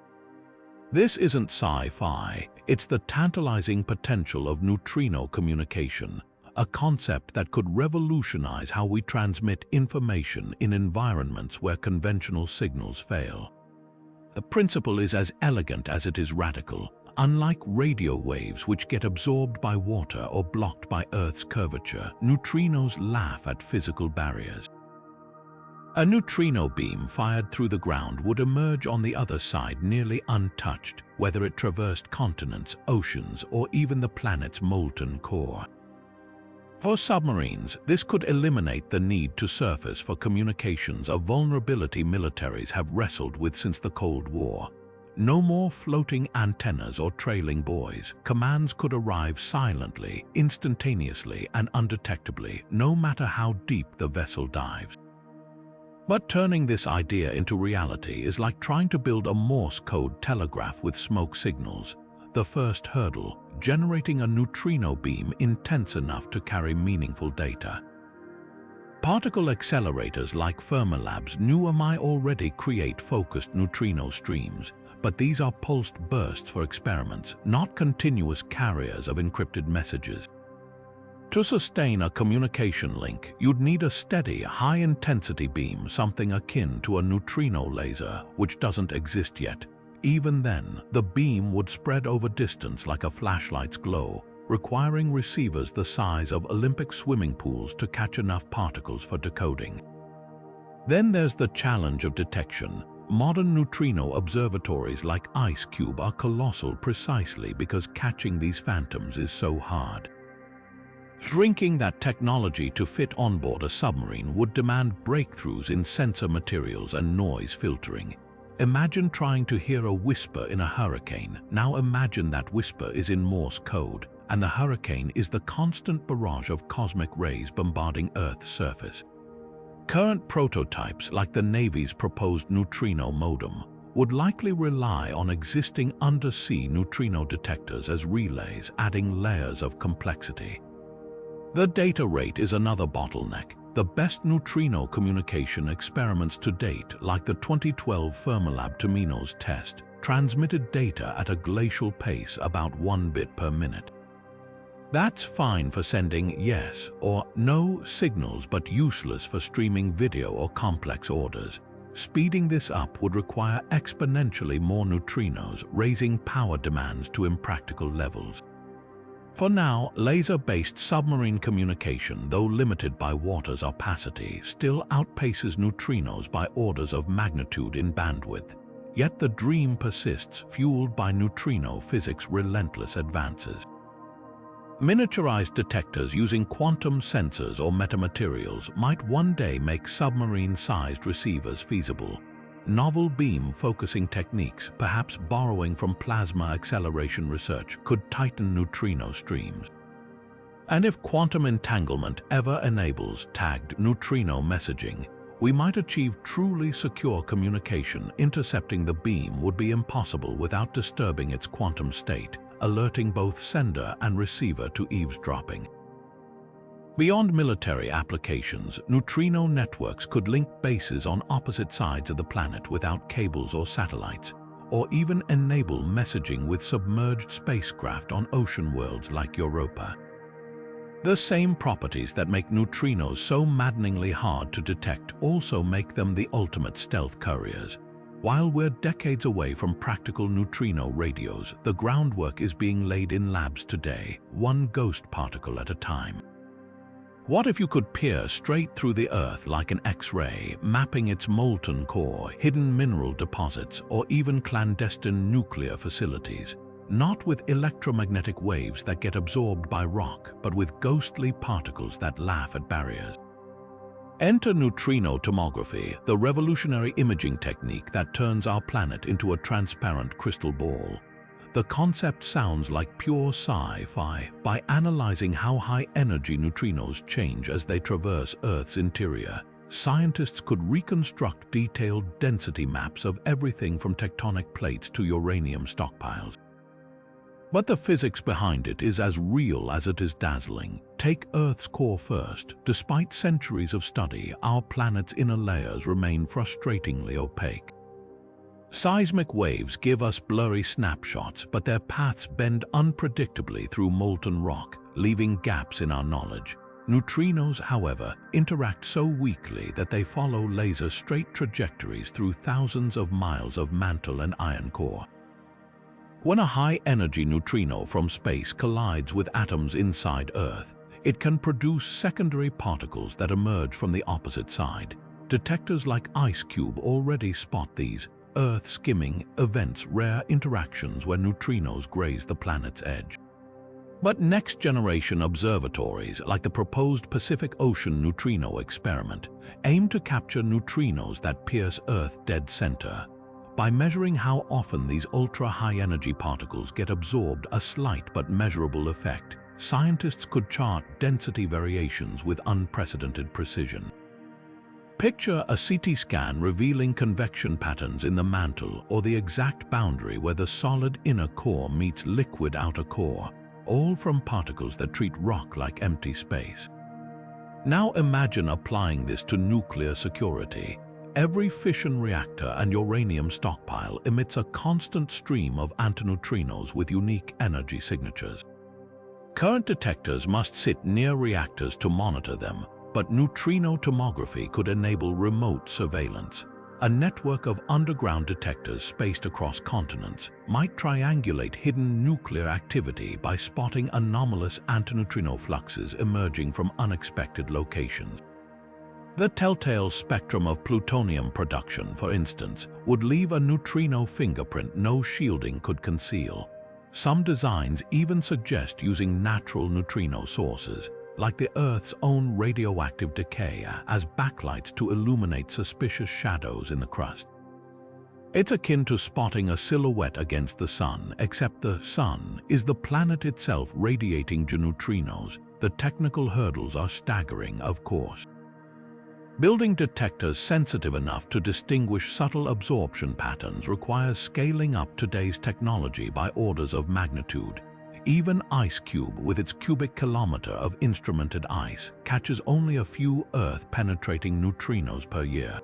This isn't sci-fi, it's the tantalizing potential of neutrino communication, a concept that could revolutionize how we transmit information in environments where conventional signals fail. The principle is as elegant as it is radical. Unlike radio waves which get absorbed by water or blocked by Earth's curvature, neutrinos laugh at physical barriers. A neutrino beam fired through the ground would emerge on the other side nearly untouched, whether it traversed continents, oceans, or even the planet's molten core. For submarines, this could eliminate the need to surface for communications, a vulnerability militaries have wrestled with since the Cold War. No more floating antennas or trailing buoys. Commands could arrive silently, instantaneously, and undetectably, no matter how deep the vessel dives. But turning this idea into reality is like trying to build a Morse code telegraph with smoke signals. The first hurdle, generating a neutrino beam intense enough to carry meaningful data. Particle accelerators like Fermilab's NUMI already create focused neutrino streams, but these are pulsed bursts for experiments, not continuous carriers of encrypted messages. To sustain a communication link, you'd need a steady, high-intensity beam, something akin to a neutrino laser, which doesn't exist yet. Even then, the beam would spread over distance like a flashlight's glow, requiring receivers the size of Olympic swimming pools to catch enough particles for decoding. Then there's the challenge of detection. Modern neutrino observatories like IceCube are colossal precisely because catching these phantoms is so hard. Shrinking that technology to fit onboard a submarine would demand breakthroughs in sensor materials and noise filtering. Imagine trying to hear a whisper in a hurricane. Now imagine that whisper is in Morse code, and the hurricane is the constant barrage of cosmic rays bombarding Earth's surface. Current prototypes, like the Navy's proposed neutrino modem, would likely rely on existing undersea neutrino detectors as relays, adding layers of complexity. The data rate is another bottleneck. The best neutrino communication experiments to date, like the 2012 Fermilab Terminos test, transmitted data at a glacial pace, about 1 bit per minute. That's fine for sending yes or no signals, but useless for streaming video or complex orders. Speeding this up would require exponentially more neutrinos, raising power demands to impractical levels. For now, laser-based submarine communication, though limited by water's opacity, still outpaces neutrinos by orders of magnitude in bandwidth. Yet the dream persists, fueled by neutrino physics' relentless advances. Miniaturized detectors using quantum sensors or metamaterials might one day make submarine-sized receivers feasible. Novel beam-focusing techniques, perhaps borrowing from plasma acceleration research, could tighten neutrino streams. And if quantum entanglement ever enables tagged neutrino messaging, we might achieve truly secure communication. Intercepting the beam would be impossible without disturbing its quantum state, alerting both sender and receiver to eavesdropping. Beyond military applications, neutrino networks could link bases on opposite sides of the planet without cables or satellites, or even enable messaging with submerged spacecraft on ocean worlds like Europa. The same properties that make neutrinos so maddeningly hard to detect also make them the ultimate stealth couriers. While we're decades away from practical neutrino radios, the groundwork is being laid in labs today, one ghost particle at a time. What if you could peer straight through the Earth like an X-ray, mapping its molten core, hidden mineral deposits, or even clandestine nuclear facilities? Not with electromagnetic waves that get absorbed by rock, but with ghostly particles that laugh at barriers. Enter neutrino tomography, the revolutionary imaging technique that turns our planet into a transparent crystal ball. The concept sounds like pure sci-fi. By analyzing how high-energy neutrinos change as they traverse Earth's interior, scientists could reconstruct detailed density maps of everything from tectonic plates to uranium stockpiles. But the physics behind it is as real as it is dazzling. Take Earth's core first. Despite centuries of study, our planet's inner layers remain frustratingly opaque. Seismic waves give us blurry snapshots, but their paths bend unpredictably through molten rock, leaving gaps in our knowledge. Neutrinos, however, interact so weakly that they follow laser-straight trajectories through thousands of miles of mantle and iron core. When a high-energy neutrino from space collides with atoms inside Earth, it can produce secondary particles that emerge from the opposite side. Detectors like IceCube already spot these Earth-skimming events, rare interactions where neutrinos graze the planet's edge. But next-generation observatories, like the proposed Pacific Ocean neutrino experiment, aim to capture neutrinos that pierce Earth's dead center. By measuring how often these ultra-high-energy particles get absorbed, a slight but measurable effect, scientists could chart density variations with unprecedented precision. Picture a CT scan revealing convection patterns in the mantle or the exact boundary where the solid inner core meets liquid outer core, all from particles that treat rock like empty space. Now imagine applying this to nuclear security. Every fission reactor and uranium stockpile emits a constant stream of antineutrinos with unique energy signatures. Current detectors must sit near reactors to monitor them, but neutrino tomography could enable remote surveillance. A network of underground detectors spaced across continents might triangulate hidden nuclear activity by spotting anomalous antineutrino fluxes emerging from unexpected locations. The telltale spectrum of plutonium production, for instance, would leave a neutrino fingerprint no shielding could conceal. Some designs even suggest using natural neutrino sources, like the Earth's own radioactive decay, as backlights to illuminate suspicious shadows in the crust. It's akin to spotting a silhouette against the sun, except the sun is the planet itself radiating neutrinos. The technical hurdles are staggering, of course. Building detectors sensitive enough to distinguish subtle absorption patterns requires scaling up today's technology by orders of magnitude. Even IceCube, with its cubic kilometer of instrumented ice, catches only a few Earth-penetrating neutrinos per year.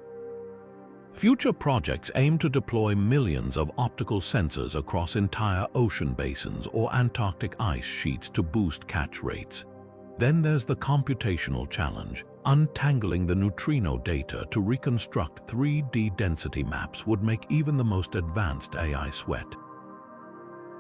Future projects aim to deploy millions of optical sensors across entire ocean basins or Antarctic ice sheets to boost catch rates. Then there's the computational challenge. Untangling the neutrino data to reconstruct 3D density maps would make even the most advanced AI sweat.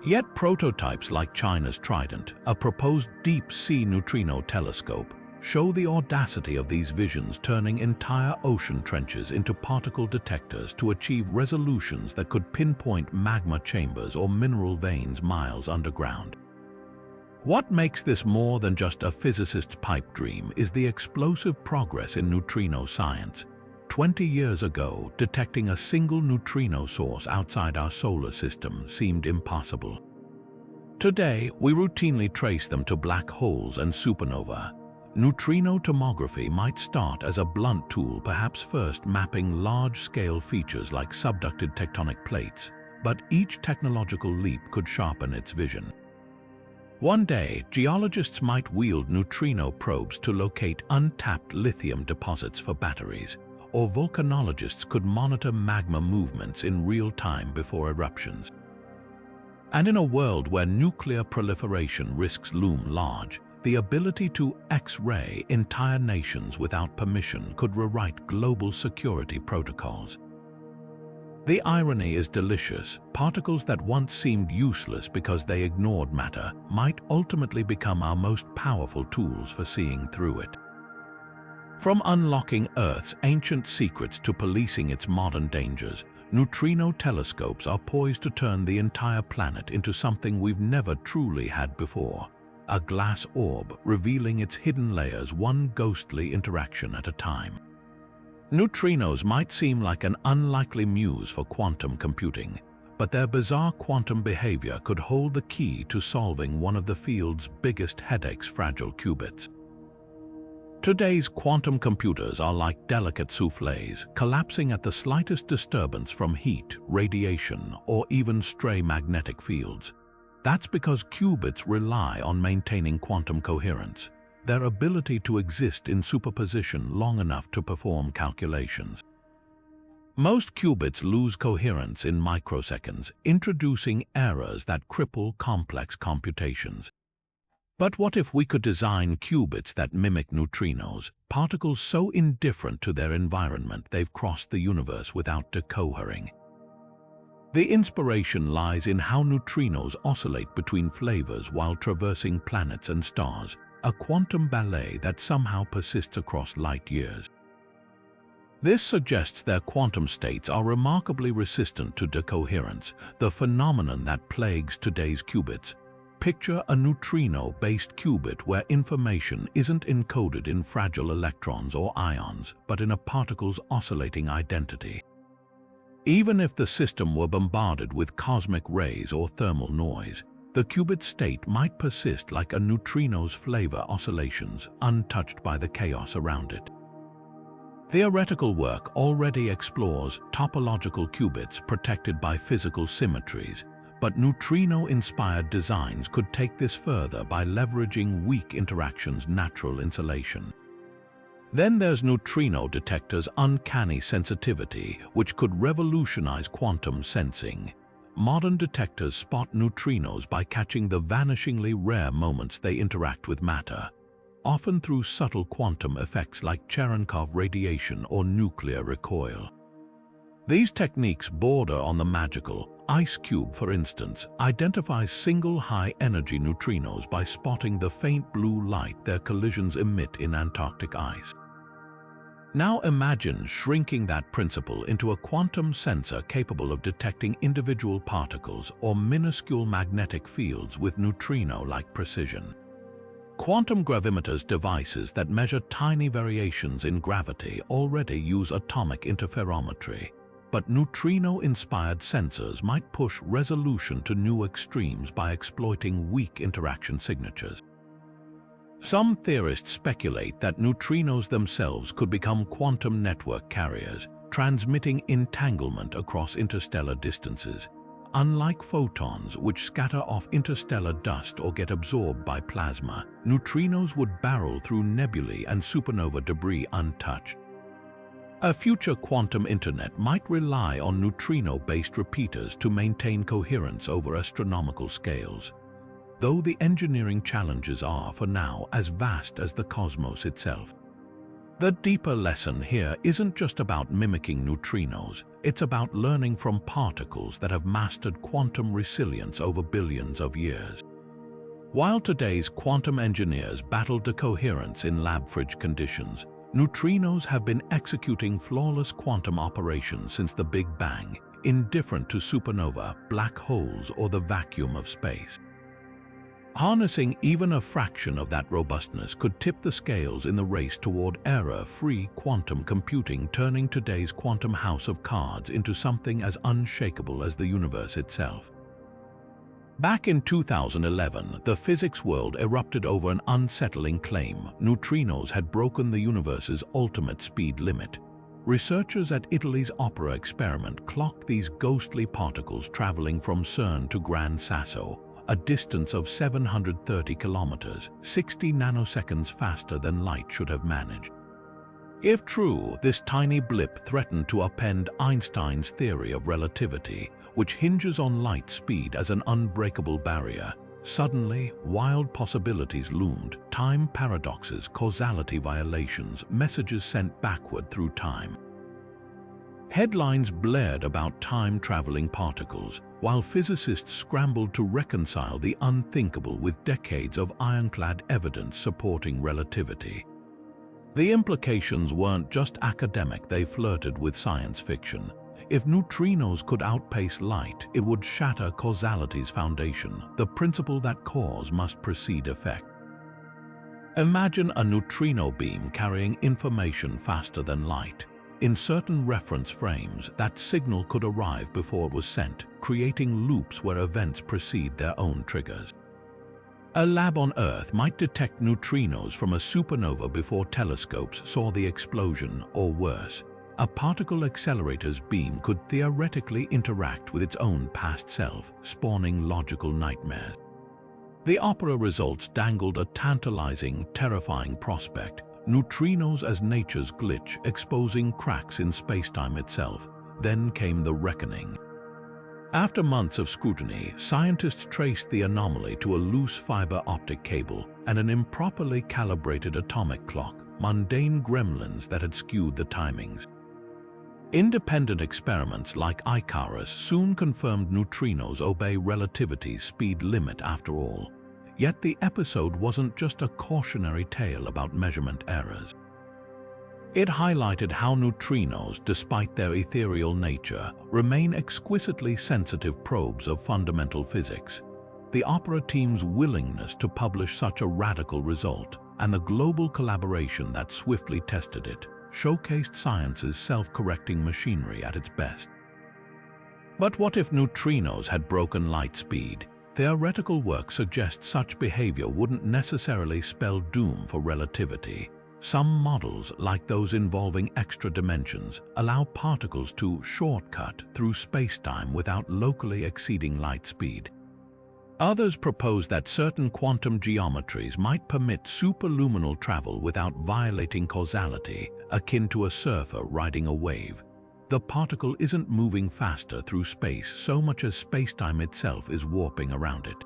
Yet prototypes like China's Trident, a proposed deep-sea neutrino telescope, show the audacity of these visions, turning entire ocean trenches into particle detectors to achieve resolutions that could pinpoint magma chambers or mineral veins miles underground. What makes this more than just a physicist's pipe dream is the explosive progress in neutrino science. 20 years ago, detecting a single neutrino source outside our solar system seemed impossible. Today, we routinely trace them to black holes and supernovae. Neutrino tomography might start as a blunt tool, perhaps first mapping large-scale features like subducted tectonic plates, but each technological leap could sharpen its vision. One day, geologists might wield neutrino probes to locate untapped lithium deposits for batteries, or volcanologists could monitor magma movements in real time before eruptions. And in a world where nuclear proliferation risks loom large, the ability to X-ray entire nations without permission could rewrite global security protocols. The irony is delicious. Particles that once seemed useless because they ignored matter might ultimately become our most powerful tools for seeing through it. From unlocking Earth's ancient secrets to policing its modern dangers, neutrino telescopes are poised to turn the entire planet into something we've never truly had before. A glass orb revealing its hidden layers one ghostly interaction at a time. Neutrinos might seem like an unlikely muse for quantum computing, but their bizarre quantum behavior could hold the key to solving one of the field's biggest headaches: fragile qubits. Today's quantum computers are like delicate soufflés, collapsing at the slightest disturbance from heat, radiation, or even stray magnetic fields. That's because qubits rely on maintaining quantum coherence, their ability to exist in superposition long enough to perform calculations. Most qubits lose coherence in microseconds, introducing errors that cripple complex computations. But what if we could design qubits that mimic neutrinos, particles so indifferent to their environment they've crossed the universe without decohering? The inspiration lies in how neutrinos oscillate between flavors while traversing planets and stars, a quantum ballet that somehow persists across light years. This suggests their quantum states are remarkably resistant to decoherence, the phenomenon that plagues today's qubits. Picture a neutrino-based qubit where information isn't encoded in fragile electrons or ions, but in a particle's oscillating identity. Even if the system were bombarded with cosmic rays or thermal noise, the qubit state might persist like a neutrino's flavor oscillations, untouched by the chaos around it. Theoretical work already explores topological qubits protected by physical symmetries, but neutrino-inspired designs could take this further by leveraging weak interactions' natural insulation. Then there's neutrino detectors' uncanny sensitivity, which could revolutionize quantum sensing. Modern detectors spot neutrinos by catching the vanishingly rare moments they interact with matter, often through subtle quantum effects like Cherenkov radiation or nuclear recoil. These techniques border on the magical. IceCube, for instance, identifies single high-energy neutrinos by spotting the faint blue light their collisions emit in Antarctic ice. Now imagine shrinking that principle into a quantum sensor capable of detecting individual particles or minuscule magnetic fields with neutrino-like precision. Quantum gravimeters, devices that measure tiny variations in gravity, already use atomic interferometry, but neutrino-inspired sensors might push resolution to new extremes by exploiting weak interaction signatures. Some theorists speculate that neutrinos themselves could become quantum network carriers, transmitting entanglement across interstellar distances. Unlike photons, which scatter off interstellar dust or get absorbed by plasma, neutrinos would barrel through nebulae and supernova debris untouched. A future quantum internet might rely on neutrino-based repeaters to maintain coherence over astronomical scales, though the engineering challenges are, for now, as vast as the cosmos itself. The deeper lesson here isn't just about mimicking neutrinos, it's about learning from particles that have mastered quantum resilience over billions of years. While today's quantum engineers battle decoherence in lab-fridge conditions, neutrinos have been executing flawless quantum operations since the Big Bang, indifferent to supernova, black holes, or the vacuum of space. Harnessing even a fraction of that robustness could tip the scales in the race toward error-free quantum computing, turning today's quantum house of cards into something as unshakable as the universe itself. Back in 2011, the physics world erupted over an unsettling claim: neutrinos had broken the universe's ultimate speed limit. Researchers at Italy's Opera experiment clocked these ghostly particles traveling from CERN to Gran Sasso, a distance of 730 kilometers, 60 nanoseconds faster than light should have managed. If true, this tiny blip threatened to upend Einstein's theory of relativity, which hinges on light speed as an unbreakable barrier. Suddenly, wild possibilities loomed: time paradoxes, causality violations, messages sent backward through time. Headlines blared about time-traveling particles, while physicists scrambled to reconcile the unthinkable with decades of ironclad evidence supporting relativity. The implications weren't just academic, they flirted with science fiction. If neutrinos could outpace light, it would shatter causality's foundation, the principle that cause must precede effect. Imagine a neutrino beam carrying information faster than light. In certain reference frames, that signal could arrive before it was sent, creating loops where events precede their own triggers. A lab on Earth might detect neutrinos from a supernova before telescopes saw the explosion, or worse, a particle accelerator's beam could theoretically interact with its own past self, spawning logical nightmares. The opera results dangled a tantalizing, terrifying prospect: neutrinos as nature's glitch, exposing cracks in spacetime itself. Then came the reckoning. After months of scrutiny, scientists traced the anomaly to a loose fiber optic cable and an improperly calibrated atomic clock, mundane gremlins that had skewed the timings. Independent experiments like Icarus soon confirmed neutrinos obey relativity's speed limit after all. Yet the episode wasn't just a cautionary tale about measurement errors. It highlighted how neutrinos, despite their ethereal nature, remain exquisitely sensitive probes of fundamental physics. The opera team's willingness to publish such a radical result, and the global collaboration that swiftly tested it, showcased science's self-correcting machinery at its best. But what if neutrinos had broken light speed? Theoretical work suggests such behavior wouldn't necessarily spell doom for relativity. Some models, like those involving extra dimensions, allow particles to shortcut through spacetime without locally exceeding light speed. Others propose that certain quantum geometries might permit superluminal travel without violating causality, akin to a surfer riding a wave. The particle isn't moving faster through space so much as spacetime itself is warping around it.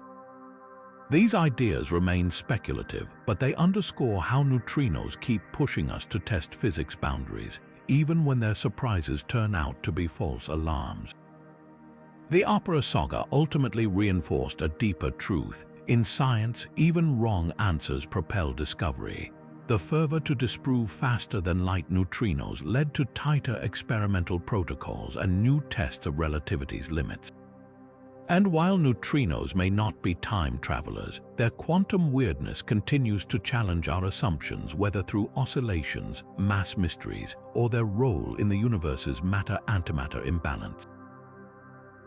These ideas remain speculative, but they underscore how neutrinos keep pushing us to test physics boundaries, even when their surprises turn out to be false alarms. The opera saga ultimately reinforced a deeper truth. In science, even wrong answers propel discovery. The fervor to disprove faster-than-light neutrinos led to tighter experimental protocols and new tests of relativity's limits. And while neutrinos may not be time travelers, their quantum weirdness continues to challenge our assumptions, whether through oscillations, mass mysteries, or their role in the universe's matter-antimatter imbalance.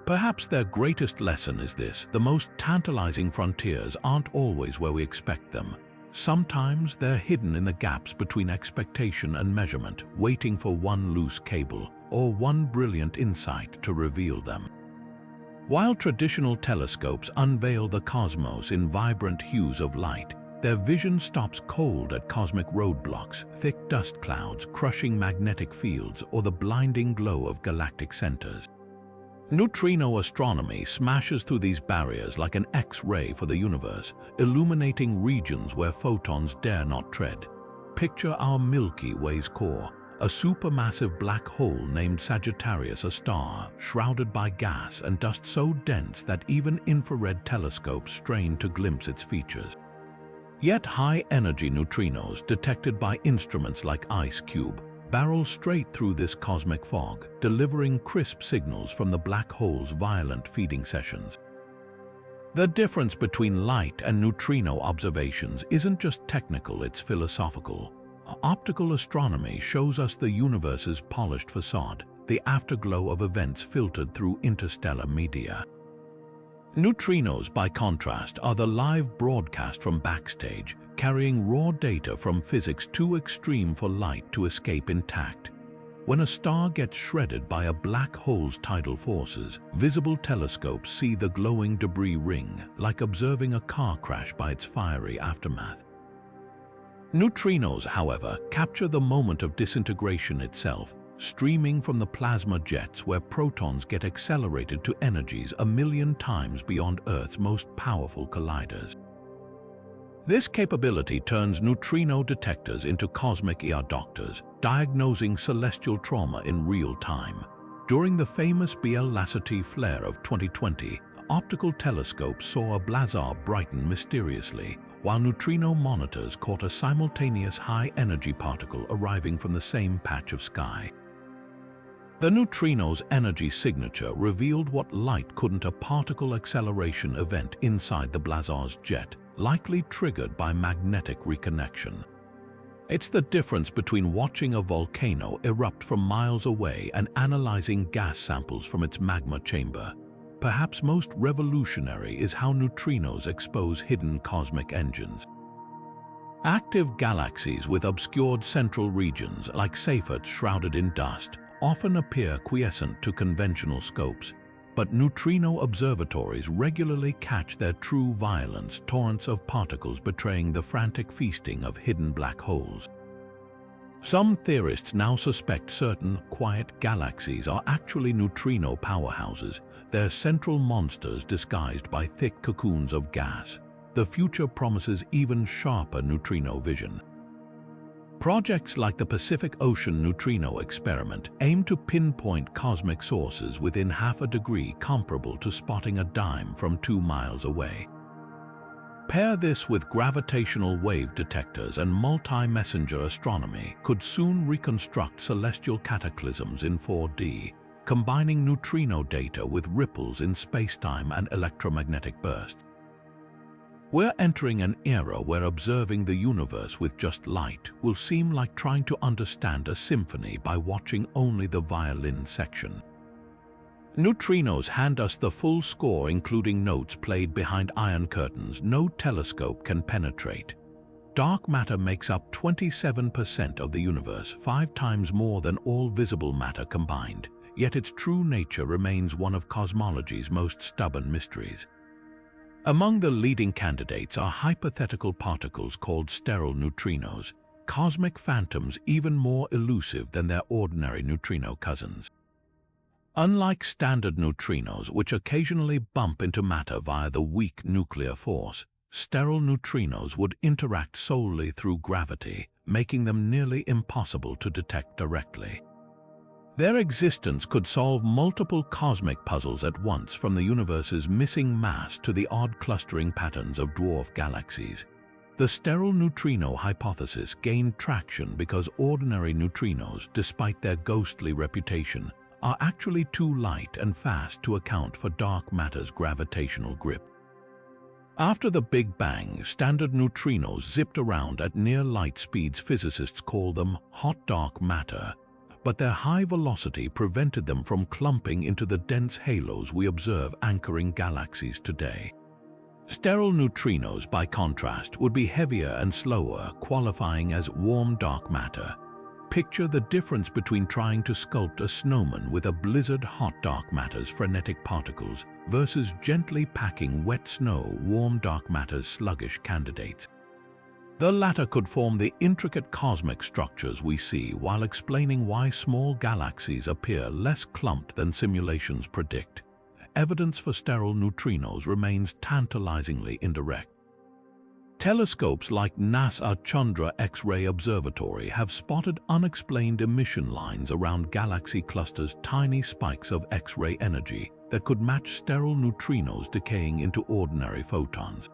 Perhaps their greatest lesson is this: the most tantalizing frontiers aren't always where we expect them. Sometimes they're hidden in the gaps between expectation and measurement, waiting for one loose cable or one brilliant insight to reveal them. While traditional telescopes unveil the cosmos in vibrant hues of light, their vision stops cold at cosmic roadblocks, thick dust clouds, crushing magnetic fields, or the blinding glow of galactic centers. Neutrino astronomy smashes through these barriers like an X-ray for the universe, illuminating regions where photons dare not tread. Picture our Milky Way's core, a supermassive black hole named Sagittarius, a star shrouded by gas and dust so dense that even infrared telescopes strain to glimpse its features. Yet high-energy neutrinos, detected by instruments like IceCube, barrel straight through this cosmic fog, delivering crisp signals from the black hole's violent feeding sessions. The difference between light and neutrino observations isn't just technical, it's philosophical. Optical astronomy shows us the universe's polished facade, the afterglow of events filtered through interstellar media. Neutrinos, by contrast, are the live broadcast from backstage, carrying raw data from physics too extreme for light to escape intact. When a star gets shredded by a black hole's tidal forces, visible telescopes see the glowing debris ring, like observing a car crash by its fiery aftermath. Neutrinos, however, capture the moment of disintegration itself, streaming from the plasma jets where protons get accelerated to energies 1,000,000 times beyond Earth's most powerful colliders. This capability turns neutrino detectors into cosmic ear doctors, diagnosing celestial trauma in real time. During the famous BL-Lacerty flare of 2020, optical telescopes saw a blazar brighten mysteriously, while neutrino monitors caught a simultaneous high-energy particle arriving from the same patch of sky. The neutrino's energy signature revealed what light couldn't: a particle acceleration event inside the blazar's jet, likely triggered by magnetic reconnection. It's the difference between watching a volcano erupt from miles away and analyzing gas samples from its magma chamber. Perhaps most revolutionary is how neutrinos expose hidden cosmic engines. Active galaxies with obscured central regions, like Seyfert's shrouded in dust, often appear quiescent to conventional scopes, but neutrino observatories regularly catch their true violence: torrents of particles betraying the frantic feasting of hidden black holes. Some theorists now suspect certain quiet galaxies are actually neutrino powerhouses, their central monsters disguised by thick cocoons of gas. The future promises even sharper neutrino vision. Projects like the Pacific Ocean Neutrino Experiment aim to pinpoint cosmic sources within half a degree, comparable to spotting a dime from 2 miles away. Pair this with gravitational wave detectors and multi-messenger astronomy could soon reconstruct celestial cataclysms in 4D, combining neutrino data with ripples in spacetime and electromagnetic bursts. We're entering an era where observing the universe with just light will seem like trying to understand a symphony by watching only the violin section. Neutrinos hand us the full score, including notes played behind iron curtains no telescope can penetrate. Dark matter makes up 27% of the universe, 5 times more than all visible matter combined, yet its true nature remains one of cosmology's most stubborn mysteries. Among the leading candidates are hypothetical particles called sterile neutrinos, cosmic phantoms even more elusive than their ordinary neutrino cousins. Unlike standard neutrinos, which occasionally bump into matter via the weak nuclear force, sterile neutrinos would interact solely through gravity, making them nearly impossible to detect directly. Their existence could solve multiple cosmic puzzles at once, from the universe's missing mass to the odd clustering patterns of dwarf galaxies. The sterile neutrino hypothesis gained traction because ordinary neutrinos, despite their ghostly reputation, are actually too light and fast to account for dark matter's gravitational grip. After the Big Bang, standard neutrinos zipped around at near light speeds. Physicists call them hot dark matter, but their high velocity prevented them from clumping into the dense halos we observe anchoring galaxies today. Sterile neutrinos, by contrast, would be heavier and slower, qualifying as warm dark matter. Picture the difference between trying to sculpt a snowman with a blizzard hot dark matter's frenetic particles versus gently packing wet snow warm dark matter's sluggish candidates. The latter could form the intricate cosmic structures we see, while explaining why small galaxies appear less clumped than simulations predict. Evidence for sterile neutrinos remains tantalizingly indirect. Telescopes like NASA's Chandra X-ray Observatory have spotted unexplained emission lines around galaxy clusters, tiny spikes of X-ray energy that could match sterile neutrinos decaying into ordinary photons.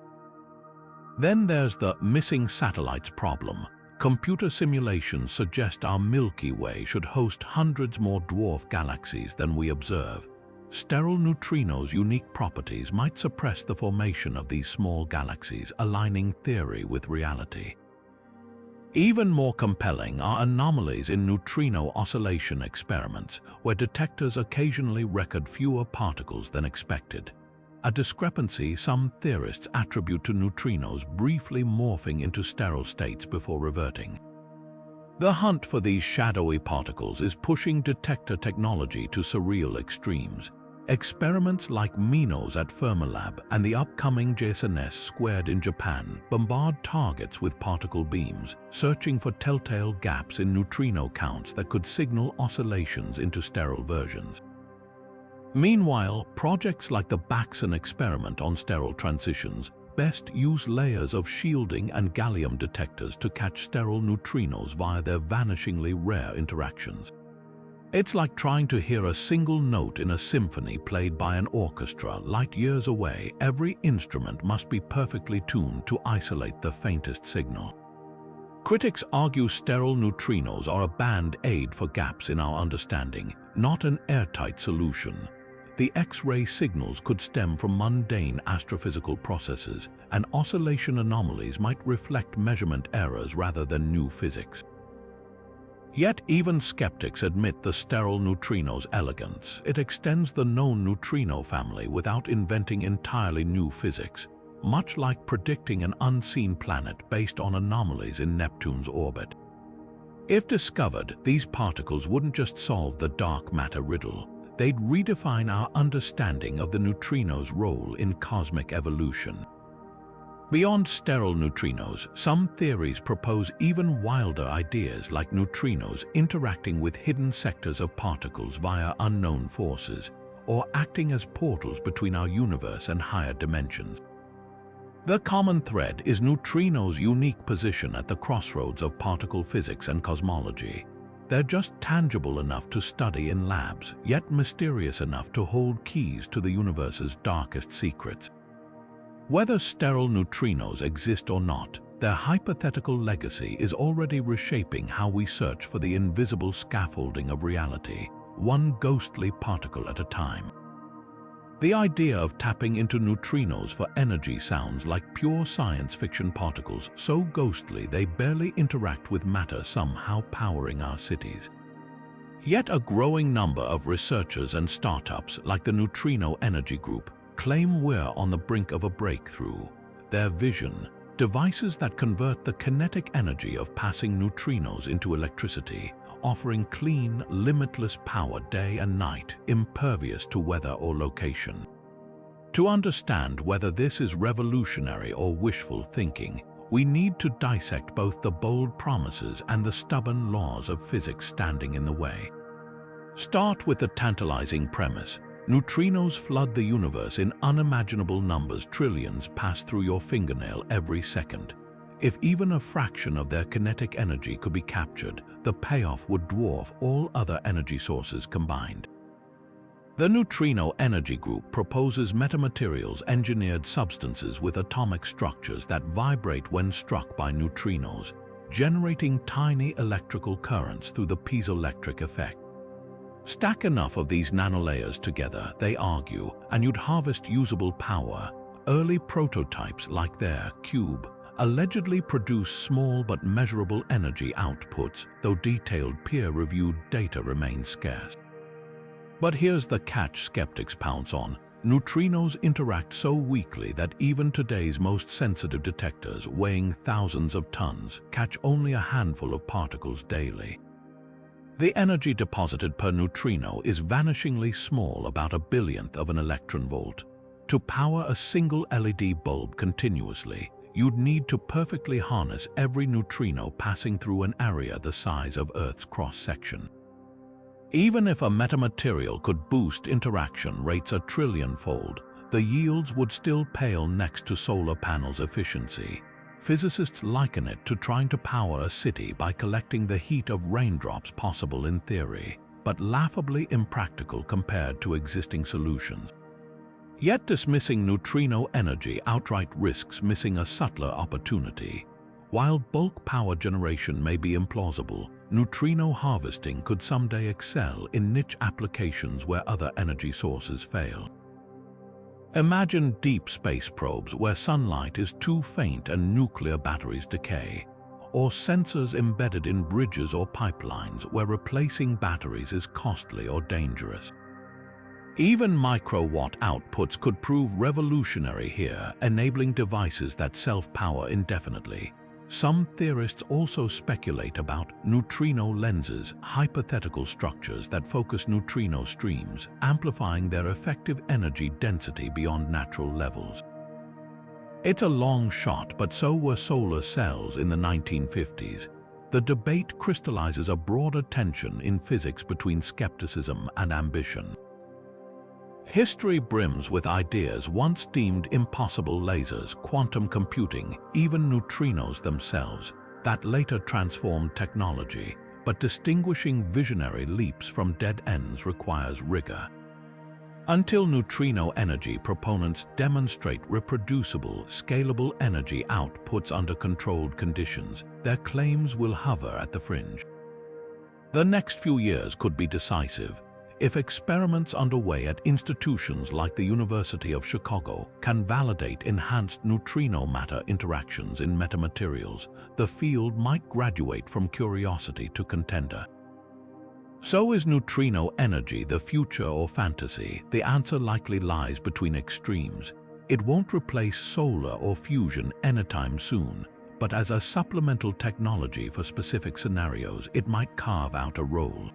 Then there's the missing satellites problem. Computer simulations suggest our Milky Way should host hundreds more dwarf galaxies than we observe. Sterile neutrinos' unique properties might suppress the formation of these small galaxies, aligning theory with reality. Even more compelling are anomalies in neutrino oscillation experiments, where detectors occasionally record fewer particles than expected. A discrepancy some theorists attribute to neutrinos briefly morphing into sterile states before reverting. The hunt for these shadowy particles is pushing detector technology to surreal extremes. Experiments like MINOS at Fermilab and the upcoming JSNS² in Japan bombard targets with particle beams, searching for telltale gaps in neutrino counts that could signal oscillations into sterile versions. Meanwhile, projects like the Baxen experiment on sterile transitions best use layers of shielding and gallium detectors to catch sterile neutrinos via their vanishingly rare interactions. It's like trying to hear a single note in a symphony played by an orchestra light years away. Every instrument must be perfectly tuned to isolate the faintest signal. Critics argue sterile neutrinos are a band-aid for gaps in our understanding, not an airtight solution. The X-ray signals could stem from mundane astrophysical processes, and oscillation anomalies might reflect measurement errors rather than new physics. Yet even skeptics admit the sterile neutrino's elegance. It extends the known neutrino family without inventing entirely new physics, much like predicting an unseen planet based on anomalies in Neptune's orbit. If discovered, these particles wouldn't just solve the dark matter riddle. They'd redefine our understanding of the neutrino's role in cosmic evolution. Beyond sterile neutrinos, some theories propose even wilder ideas like neutrinos interacting with hidden sectors of particles via unknown forces, or acting as portals between our universe and higher dimensions. The common thread is neutrinos' unique position at the crossroads of particle physics and cosmology. They're just tangible enough to study in labs, yet mysterious enough to hold keys to the universe's darkest secrets. Whether sterile neutrinos exist or not, their hypothetical legacy is already reshaping how we search for the invisible scaffolding of reality, one ghostly particle at a time. The idea of tapping into neutrinos for energy sounds like pure science fiction particles so ghostly they barely interact with matter, somehow powering our cities. Yet a growing number of researchers and startups like the Neutrino Energy Group claim we're on the brink of a breakthrough. Their vision, devices that convert the kinetic energy of passing neutrinos into electricity, offering clean, limitless power day and night, impervious to weather or location. To understand whether this is revolutionary or wishful thinking, we need to dissect both the bold promises and the stubborn laws of physics standing in the way. Start with the tantalizing premise. Neutrinos flood the universe in unimaginable numbers. Trillions pass through your fingernail every second. If even a fraction of their kinetic energy could be captured, the payoff would dwarf all other energy sources combined. The Neutrino Energy Group proposes metamaterials, engineered substances with atomic structures that vibrate when struck by neutrinos, generating tiny electrical currents through the piezoelectric effect. Stack enough of these nanolayers together, they argue, and you'd harvest usable power. Early prototypes like their CERN allegedly produce small but measurable energy outputs, though detailed peer-reviewed data remains scarce. But here's the catch skeptics pounce on. Neutrinos interact so weakly that even today's most sensitive detectors, weighing thousands of tons, catch only a handful of particles daily. The energy deposited per neutrino is vanishingly small, about a billionth of an electron volt. To power a single LED bulb continuously, you'd need to perfectly harness every neutrino passing through an area the size of Earth's cross-section. Even if a metamaterial could boost interaction rates a trillion-fold, the yields would still pale next to solar panels' efficiency. Physicists liken it to trying to power a city by collecting the heat of raindrops, possible in theory, but laughably impractical compared to existing solutions. Yet dismissing neutrino energy outright risks missing a subtler opportunity. While bulk power generation may be implausible, neutrino harvesting could someday excel in niche applications where other energy sources fail. Imagine deep space probes where sunlight is too faint and nuclear batteries decay, or sensors embedded in bridges or pipelines where replacing batteries is costly or dangerous. Even microwatt outputs could prove revolutionary here, enabling devices that self-power indefinitely. Some theorists also speculate about neutrino lenses, hypothetical structures that focus neutrino streams, amplifying their effective energy density beyond natural levels. It's a long shot, but so were solar cells in the 1950s. The debate crystallizes a broader tension in physics between skepticism and ambition. History brims with ideas once deemed impossible: lasers, quantum computing, even neutrinos themselves, that later transformed technology. But distinguishing visionary leaps from dead ends requires rigor. Until neutrino energy proponents demonstrate reproducible, scalable energy outputs under controlled conditions, their claims will hover at the fringe. The next few years could be decisive. If experiments underway at institutions like the University of Chicago can validate enhanced neutrino matter interactions in metamaterials, the field might graduate from curiosity to contender. So is neutrino energy the future or fantasy? The answer likely lies between extremes. It won't replace solar or fusion anytime soon, but as a supplemental technology for specific scenarios, it might carve out a role.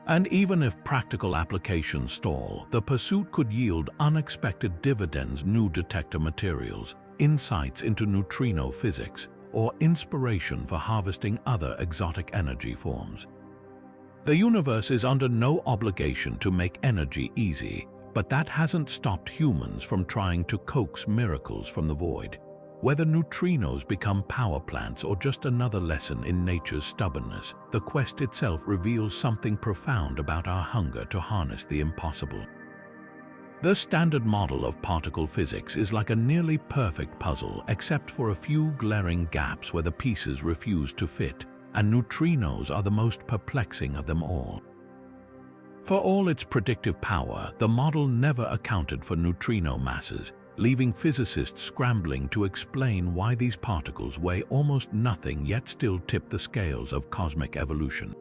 And even if practical applications stall, the pursuit could yield unexpected dividends: new detector materials, insights into neutrino physics, or inspiration for harvesting other exotic energy forms. The universe is under no obligation to make energy easy, but that hasn't stopped humans from trying to coax miracles from the void. Whether neutrinos become power plants or just another lesson in nature's stubbornness, the quest itself reveals something profound about our hunger to harness the impossible. The standard model of particle physics is like a nearly perfect puzzle, except for a few glaring gaps where the pieces refuse to fit, and neutrinos are the most perplexing of them all. For all its predictive power, the model never accounted for neutrino masses, leaving physicists scrambling to explain why these particles weigh almost nothing yet still tip the scales of cosmic evolution.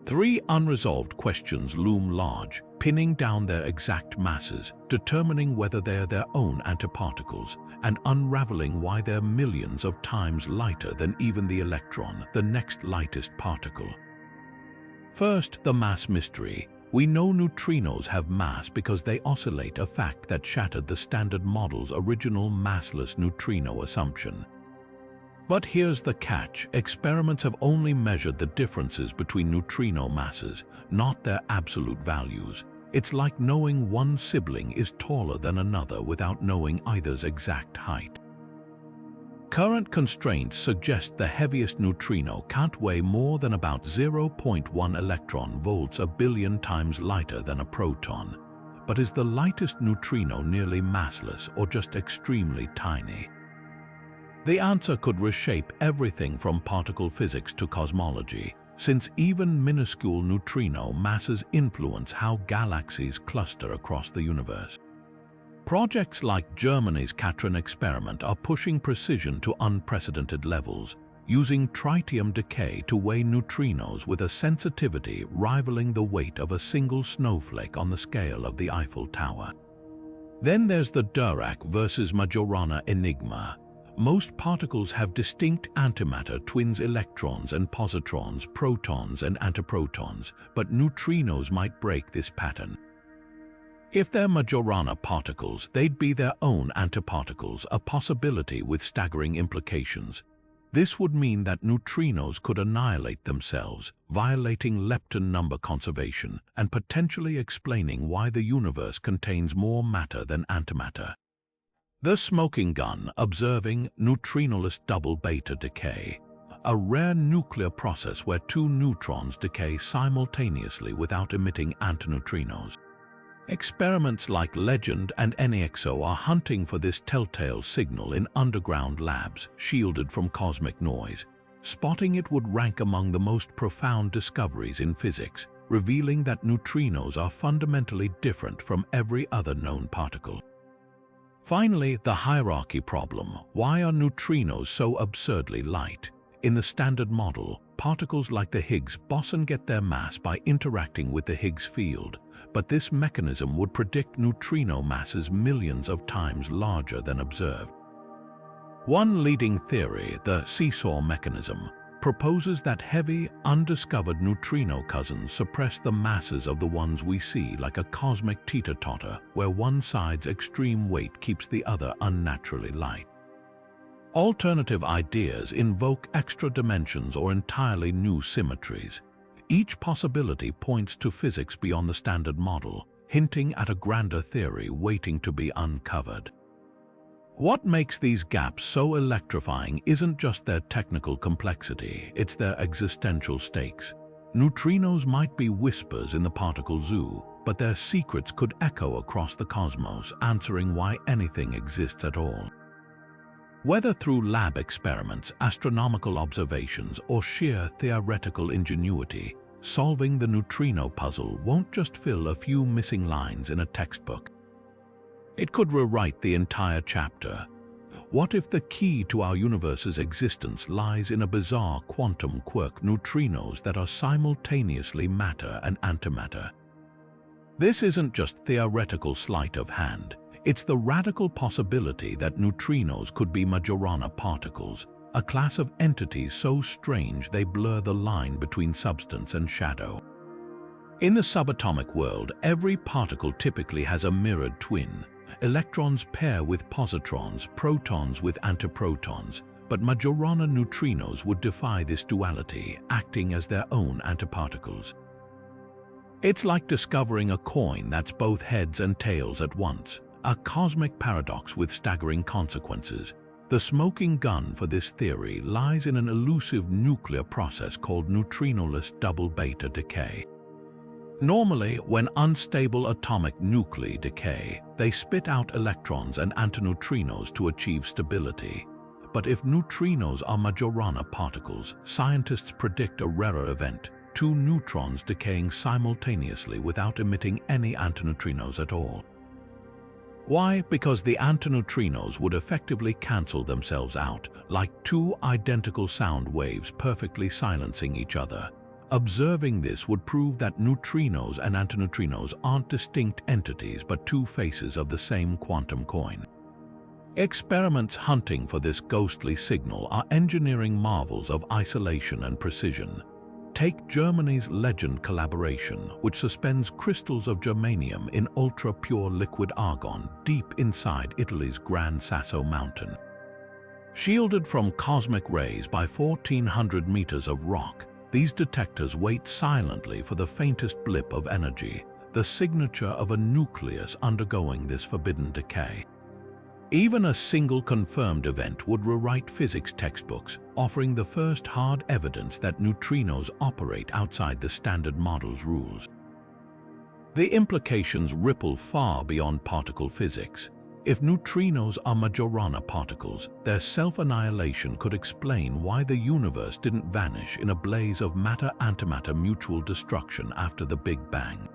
Three unresolved questions loom large, pinning down their exact masses, determining whether they're their own antiparticles, and unraveling why they're millions of times lighter than even the electron, the next lightest particle. First, the mass mystery. We know neutrinos have mass because they oscillate, a fact that shattered the Standard Model's original massless neutrino assumption. But here's the catch: experiments have only measured the differences between neutrino masses, not their absolute values. It's like knowing one sibling is taller than another without knowing either's exact height. Current constraints suggest the heaviest neutrino can't weigh more than about 0.1 electron volts, a billion times lighter than a proton. But is the lightest neutrino nearly massless or just extremely tiny? The answer could reshape everything from particle physics to cosmology, since even minuscule neutrino masses influence how galaxies cluster across the universe. Projects like Germany's Katrin experiment are pushing precision to unprecedented levels, using tritium decay to weigh neutrinos with a sensitivity rivaling the weight of a single snowflake on the scale of the Eiffel Tower. Then there's the Dirac versus Majorana enigma. Most particles have distinct antimatter twins: electrons and positrons, protons and antiprotons, but neutrinos might break this pattern. If they're Majorana particles, they'd be their own antiparticles, a possibility with staggering implications. This would mean that neutrinos could annihilate themselves, violating lepton number conservation and potentially explaining why the universe contains more matter than antimatter. The smoking gun: observing neutrinoless double beta decay, a rare nuclear process where two neutrons decay simultaneously without emitting antineutrinos. Experiments like Legend and NEXO are hunting for this telltale signal in underground labs, shielded from cosmic noise. Spotting it would rank among the most profound discoveries in physics, revealing that neutrinos are fundamentally different from every other known particle. Finally, the hierarchy problem. Why are neutrinos so absurdly light? In the Standard Model, particles like the Higgs boson get their mass by interacting with the Higgs field, but this mechanism would predict neutrino masses millions of times larger than observed. One leading theory, the seesaw mechanism, proposes that heavy, undiscovered neutrino cousins suppress the masses of the ones we see, like a cosmic teeter-totter where one side's extreme weight keeps the other unnaturally light. Alternative ideas invoke extra dimensions or entirely new symmetries. Each possibility points to physics beyond the standard model, hinting at a grander theory waiting to be uncovered. What makes these gaps so electrifying isn't just their technical complexity, it's their existential stakes. Neutrinos might be whispers in the particle zoo, but their secrets could echo across the cosmos, answering why anything exists at all. Whether through lab experiments, astronomical observations, or sheer theoretical ingenuity, solving the neutrino puzzle won't just fill a few missing lines in a textbook. It could rewrite the entire chapter. What if the key to our universe's existence lies in a bizarre quantum quirk, neutrinos that are simultaneously matter and antimatter? This isn't just theoretical sleight of hand. It's the radical possibility that neutrinos could be Majorana particles, a class of entities so strange they blur the line between substance and shadow. In the subatomic world, every particle typically has a mirrored twin. Electrons pair with positrons, protons with antiprotons, but Majorana neutrinos would defy this duality, acting as their own antiparticles. It's like discovering a coin that's both heads and tails at once, a cosmic paradox with staggering consequences. The smoking gun for this theory lies in an elusive nuclear process called neutrinoless double beta decay. Normally, when unstable atomic nuclei decay, they spit out electrons and antineutrinos to achieve stability. But if neutrinos are Majorana particles, scientists predict a rarer event, two neutrons decaying simultaneously without emitting any antineutrinos at all. Why? Because the antineutrinos would effectively cancel themselves out, like two identical sound waves perfectly silencing each other. Observing this would prove that neutrinos and antineutrinos aren't distinct entities but two faces of the same quantum coin. Experiments hunting for this ghostly signal are engineering marvels of isolation and precision. Take Germany's Legend collaboration, which suspends crystals of germanium in ultra-pure liquid argon deep inside Italy's Gran Sasso mountain. Shielded from cosmic rays by 1,400 meters of rock, these detectors wait silently for the faintest blip of energy, the signature of a nucleus undergoing this forbidden decay. Even a single confirmed event would rewrite physics textbooks, offering the first hard evidence that neutrinos operate outside the standard model's rules. The implications ripple far beyond particle physics. If neutrinos are Majorana particles, their self-annihilation could explain why the universe didn't vanish in a blaze of matter-antimatter mutual destruction after the Big Bang.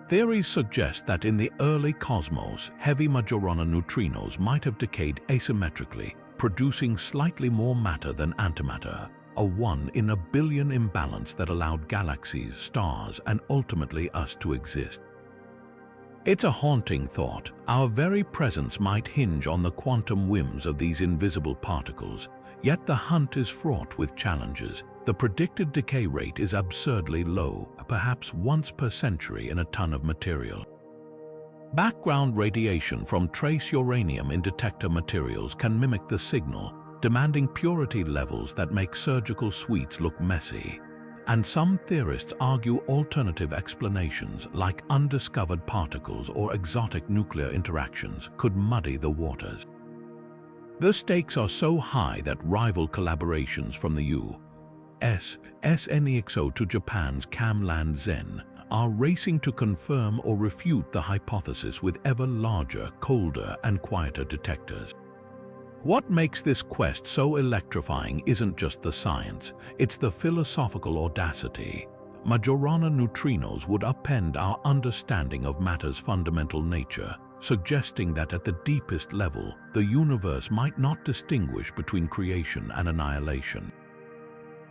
Theories suggest that in the early cosmos, heavy Majorana neutrinos might have decayed asymmetrically, producing slightly more matter than antimatter, a 1 in a billion imbalance that allowed galaxies, stars, and ultimately us to exist. It's a haunting thought. Our very presence might hinge on the quantum whims of these invisible particles, yet the hunt is fraught with challenges. The predicted decay rate is absurdly low, perhaps once per century in a ton of material. Background radiation from trace uranium in detector materials can mimic the signal, demanding purity levels that make surgical suites look messy. And some theorists argue alternative explanations, like undiscovered particles or exotic nuclear interactions, could muddy the waters. The stakes are so high that rival collaborations from the U.S. SNEXO to Japan's Camland Zen are racing to confirm or refute the hypothesis with ever larger, colder, and quieter detectors. What makes this quest so electrifying isn't just the science, it's the philosophical audacity. Majorana neutrinos would upend our understanding of matter's fundamental nature, suggesting that at the deepest level, the universe might not distinguish between creation and annihilation.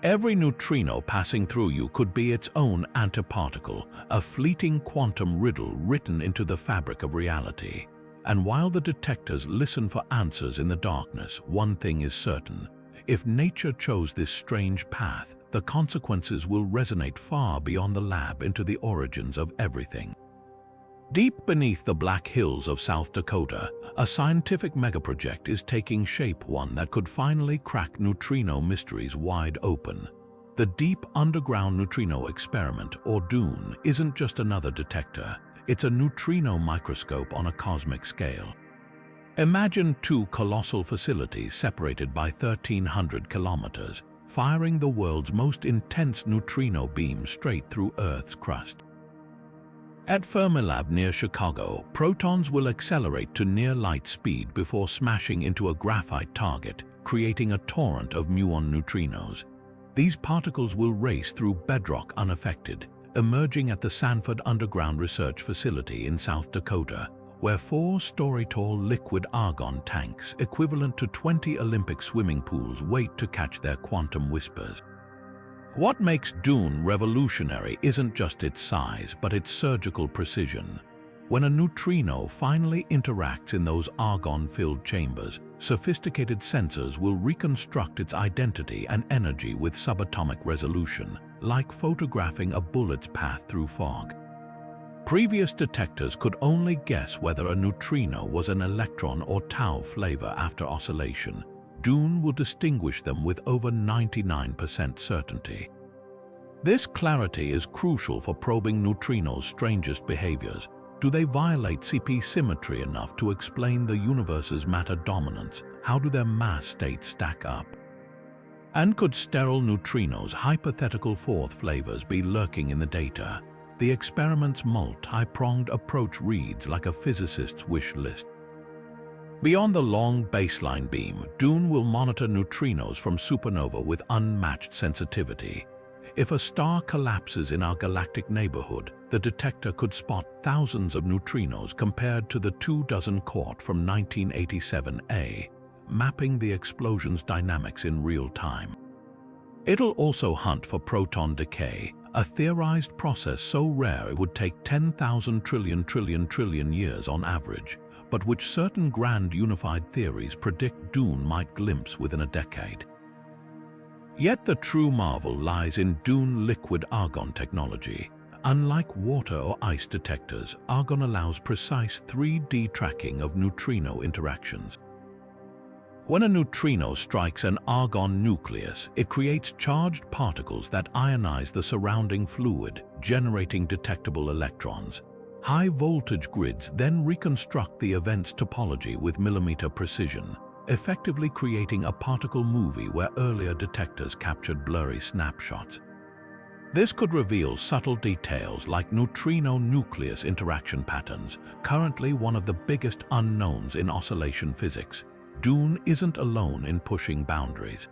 Every neutrino passing through you could be its own antiparticle, a fleeting quantum riddle written into the fabric of reality. And while the detectors listen for answers in the darkness, one thing is certain. If nature chose this strange path, the consequences will resonate far beyond the lab into the origins of everything. Deep beneath the Black Hills of South Dakota, a scientific megaproject is taking shape, one that could finally crack neutrino mysteries wide open. The Deep Underground Neutrino Experiment, or DUNE, isn't just another detector. It's a neutrino microscope on a cosmic scale. Imagine two colossal facilities separated by 1,300 kilometers, firing the world's most intense neutrino beam straight through Earth's crust. At Fermilab near Chicago, protons will accelerate to near light speed before smashing into a graphite target, creating a torrent of muon neutrinos. These particles will race through bedrock unaffected, emerging at the Sanford Underground Research Facility in South Dakota, where 4-story-tall liquid argon tanks equivalent to 20 Olympic swimming pools wait to catch their quantum whispers. What makes DUNE revolutionary isn't just its size, but its surgical precision. When a neutrino finally interacts in those argon-filled chambers, sophisticated sensors will reconstruct its identity and energy with subatomic resolution, like photographing a bullet's path through fog. Previous detectors could only guess whether a neutrino was an electron or tau flavor after oscillation. DUNE will distinguish them with over 99% certainty. This clarity is crucial for probing neutrinos' strangest behaviors. Do they violate CP symmetry enough to explain the universe's matter dominance? How do their mass states stack up? And could sterile neutrinos' hypothetical fourth flavors be lurking in the data? The experiment's multi-pronged approach reads like a physicist's wish list. Beyond the long baseline beam, DUNE will monitor neutrinos from supernova with unmatched sensitivity. If a star collapses in our galactic neighborhood, the detector could spot thousands of neutrinos compared to the 24 caught from 1987A, mapping the explosion's dynamics in real time. It'll also hunt for proton decay, a theorized process so rare it would take 10,000 trillion years on average, but which certain grand unified theories predict DUNE might glimpse within a decade. Yet the true marvel lies in DUNE liquid argon technology. Unlike water or ice detectors, argon allows precise 3D tracking of neutrino interactions. When a neutrino strikes an argon nucleus, it creates charged particles that ionize the surrounding fluid, generating detectable electrons. High-voltage grids then reconstruct the event's topology with millimeter precision, effectively creating a particle movie where earlier detectors captured blurry snapshots. This could reveal subtle details like neutrino nucleus interaction patterns, currently one of the biggest unknowns in oscillation physics. DUNE isn't alone in pushing boundaries.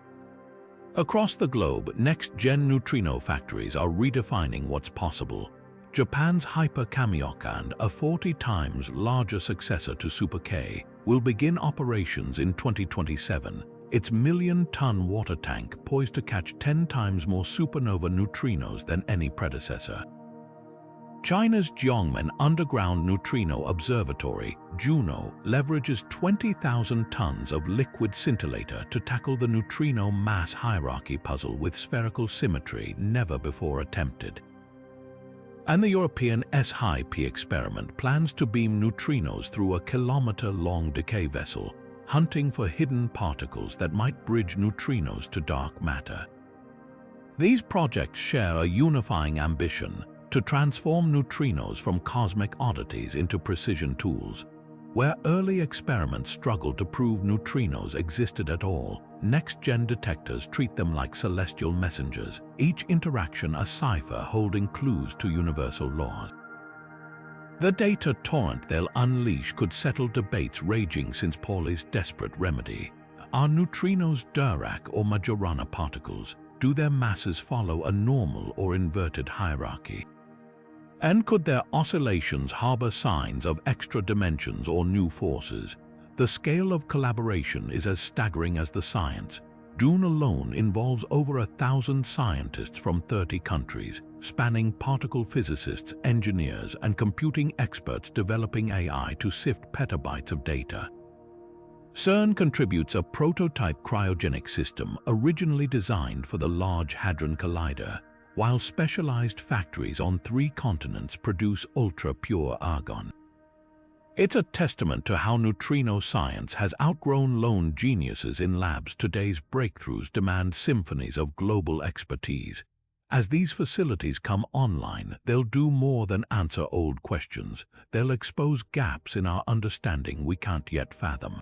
Across the globe, next-gen neutrino factories are redefining what's possible. Japan's Super-Kamiokande, a 40 times larger successor to Super-K, will begin operations in 2027. Its million-ton water tank poised to catch 10 times more supernova neutrinos than any predecessor. China's Jiangmen Underground Neutrino Observatory, JUNO, leverages 20,000 tons of liquid scintillator to tackle the neutrino mass hierarchy puzzle with spherical symmetry never before attempted. And the European SHIP experiment plans to beam neutrinos through a kilometer-long decay vessel, hunting for hidden particles that might bridge neutrinos to dark matter. These projects share a unifying ambition to transform neutrinos from cosmic oddities into precision tools. Where early experiments struggled to prove neutrinos existed at all, next-gen detectors treat them like celestial messengers, each interaction a cipher holding clues to universal laws. The data torrent they'll unleash could settle debates raging since Pauli's desperate remedy. Are neutrinos Dirac or Majorana particles? Do their masses follow a normal or inverted hierarchy? And could their oscillations harbor signs of extra dimensions or new forces? The scale of collaboration is as staggering as the science. DUNE alone involves over 1,000 scientists from 30 countries, spanning particle physicists, engineers, and computing experts developing AI to sift petabytes of data. CERN contributes a prototype cryogenic system originally designed for the Large Hadron Collider, while specialized factories on 3 continents produce ultra-pure argon. It's a testament to how neutrino science has outgrown lone geniuses in labs. Today's breakthroughs demand symphonies of global expertise. As these facilities come online, they'll do more than answer old questions. They'll expose gaps in our understanding we can't yet fathom.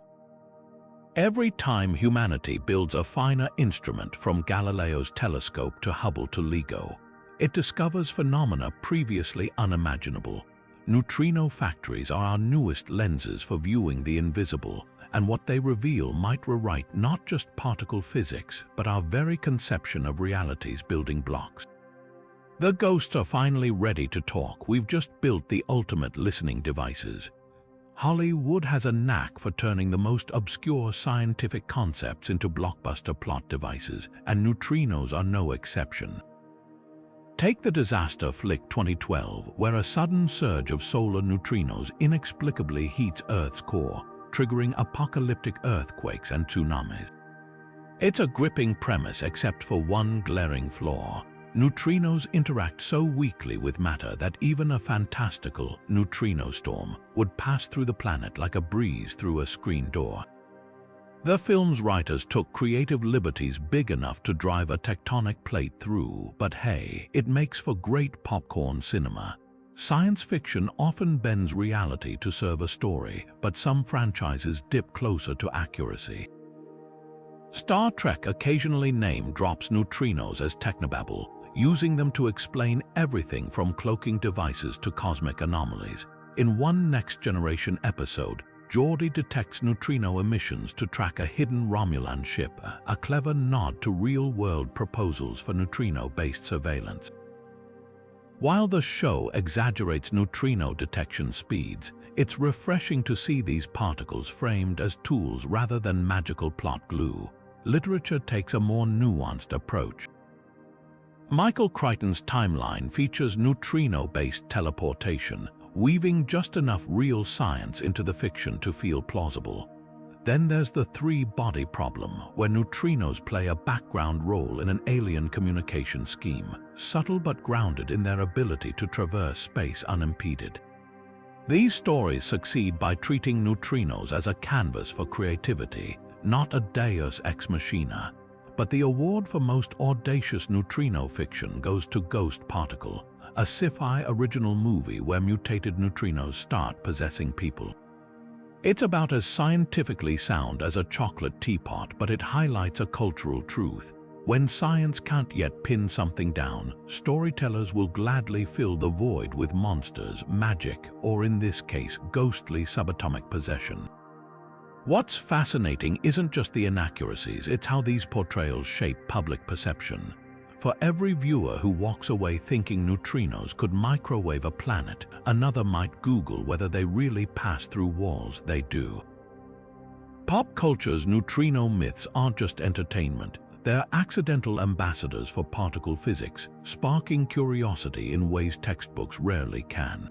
Every time humanity builds a finer instrument, from Galileo's telescope to Hubble to LIGO, it discovers phenomena previously unimaginable. Neutrino factories are our newest lenses for viewing the invisible, and what they reveal might rewrite not just particle physics, but our very conception of reality's building blocks. The ghosts are finally ready to talk. We've just built the ultimate listening devices. Hollywood has a knack for turning the most obscure scientific concepts into blockbuster plot devices, and neutrinos are no exception. Take the disaster flick 2012, where a sudden surge of solar neutrinos inexplicably heats Earth's core, triggering apocalyptic earthquakes and tsunamis. It's a gripping premise except for one glaring flaw. Neutrinos interact so weakly with matter that even a fantastical neutrino storm would pass through the planet like a breeze through a screen door. The film's writers took creative liberties big enough to drive a tectonic plate through, but hey, it makes for great popcorn cinema. Science fiction often bends reality to serve a story, but some franchises dip closer to accuracy. Star Trek occasionally name-drops neutrinos as technobabble, using them to explain everything from cloaking devices to cosmic anomalies. In one Next Generation episode, Geordi detects neutrino emissions to track a hidden Romulan ship, a clever nod to real-world proposals for neutrino-based surveillance. While the show exaggerates neutrino detection speeds, it's refreshing to see these particles framed as tools rather than magical plot glue. Literature takes a more nuanced approach. Michael Crichton's timeline features neutrino-based teleportation, weaving just enough real science into the fiction to feel plausible. Then there's the 3-body problem, where neutrinos play a background role in an alien communication scheme, subtle but grounded in their ability to traverse space unimpeded. These stories succeed by treating neutrinos as a canvas for creativity, not a deus ex machina. But the award for most audacious neutrino fiction goes to Ghost Particle, a sci-fi original movie where mutated neutrinos start possessing people. It's about as scientifically sound as a chocolate teapot, but it highlights a cultural truth. When science can't yet pin something down, storytellers will gladly fill the void with monsters, magic, or in this case, ghostly subatomic possession. What's fascinating isn't just the inaccuracies, it's how these portrayals shape public perception. For every viewer who walks away thinking neutrinos could microwave a planet, another might Google whether they really pass through walls. They do. Pop culture's neutrino myths aren't just entertainment, they're accidental ambassadors for particle physics, sparking curiosity in ways textbooks rarely can.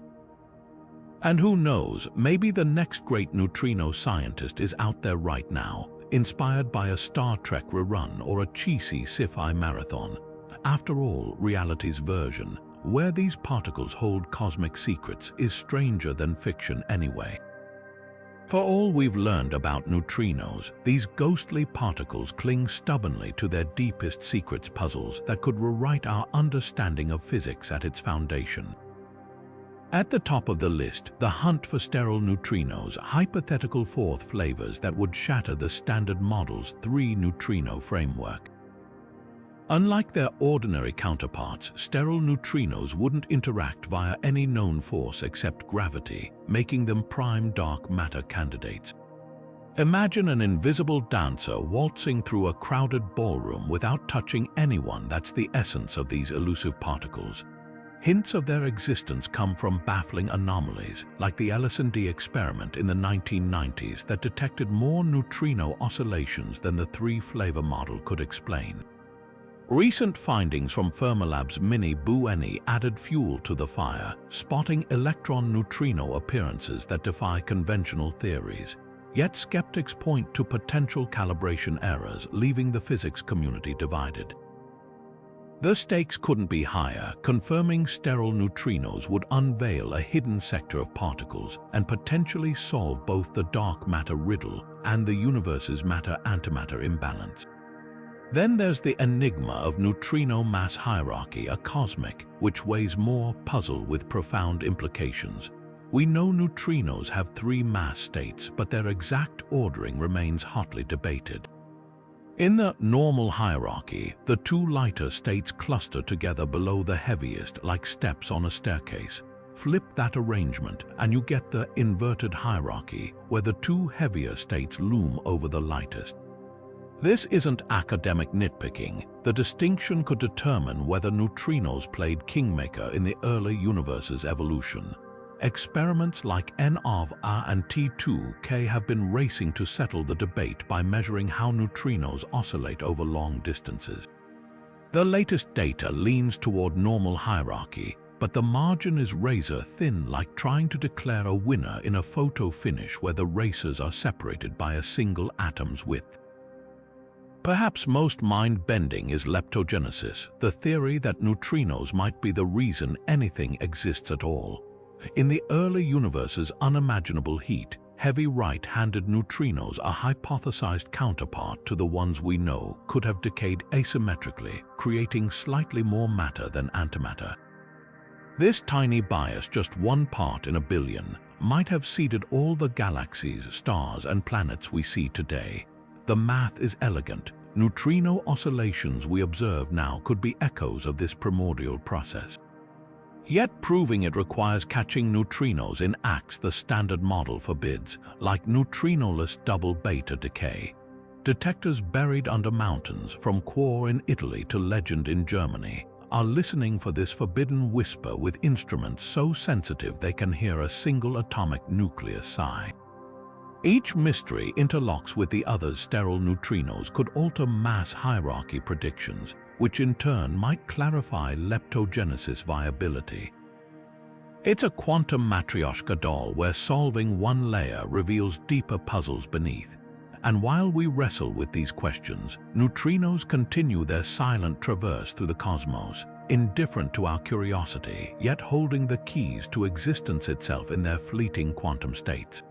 And who knows, maybe the next great neutrino scientist is out there right now, inspired by a Star Trek rerun or a cheesy sci-fi marathon. After all, reality's version, where these particles hold cosmic secrets, is stranger than fiction anyway. For all we've learned about neutrinos, these ghostly particles cling stubbornly to their deepest secrets, puzzles that could rewrite our understanding of physics at its foundation. At the top of the list, the hunt for sterile neutrinos, hypothetical fourth flavors that would shatter the standard model's 3-neutrino framework. Unlike their ordinary counterparts, sterile neutrinos wouldn't interact via any known force except gravity, making them prime dark matter candidates. Imagine an invisible dancer waltzing through a crowded ballroom without touching anyone. That's the essence of these elusive particles. Hints of their existence come from baffling anomalies, like the LSD experiment in the 1990s that detected more neutrino oscillations than the 3-flavor model could explain. Recent findings from Fermilab's mini buoy added fuel to the fire, spotting electron-neutrino appearances that defy conventional theories. Yet skeptics point to potential calibration errors, leaving the physics community divided. The stakes couldn't be higher. Confirming sterile neutrinos would unveil a hidden sector of particles and potentially solve both the dark matter riddle and the universe's matter-antimatter imbalance. Then there's the enigma of neutrino mass hierarchy, a cosmic, which weighs more puzzle with profound implications. We know neutrinos have 3 mass states, but their exact ordering remains hotly debated. In the normal hierarchy, the 2 lighter states cluster together below the heaviest like steps on a staircase. Flip that arrangement and you get the inverted hierarchy, where the 2 heavier states loom over the lightest. This isn't academic nitpicking. The distinction could determine whether neutrinos played kingmaker in the early universe's evolution. Experiments like N of A and T2K have been racing to settle the debate by measuring how neutrinos oscillate over long distances. The latest data leans toward normal hierarchy, but the margin is razor thin, like trying to declare a winner in a photo finish where the racers are separated by a single atom's width. Perhaps most mind-bending is leptogenesis, the theory that neutrinos might be the reason anything exists at all. In the early universe's unimaginable heat, heavy right-handed neutrinos, a hypothesized counterpart to the ones we know, could have decayed asymmetrically, creating slightly more matter than antimatter. This tiny bias, just 1 part in a billion, might have seeded all the galaxies, stars, and planets we see today. The math is elegant. Neutrino oscillations we observe now could be echoes of this primordial process. Yet proving it requires catching neutrinos in acts the standard model forbids, like neutrinoless double beta decay. Detectors buried under mountains, from Quarr in Italy to Legend in Germany, are listening for this forbidden whisper with instruments so sensitive they can hear a single atomic nucleus sigh. Each mystery interlocks with the other's. Sterile neutrinos could alter mass hierarchy predictions, which in turn might clarify leptogenesis viability. It's a quantum matryoshka doll where solving one layer reveals deeper puzzles beneath. And while we wrestle with these questions, neutrinos continue their silent traverse through the cosmos, indifferent to our curiosity, yet holding the keys to existence itself in their fleeting quantum states.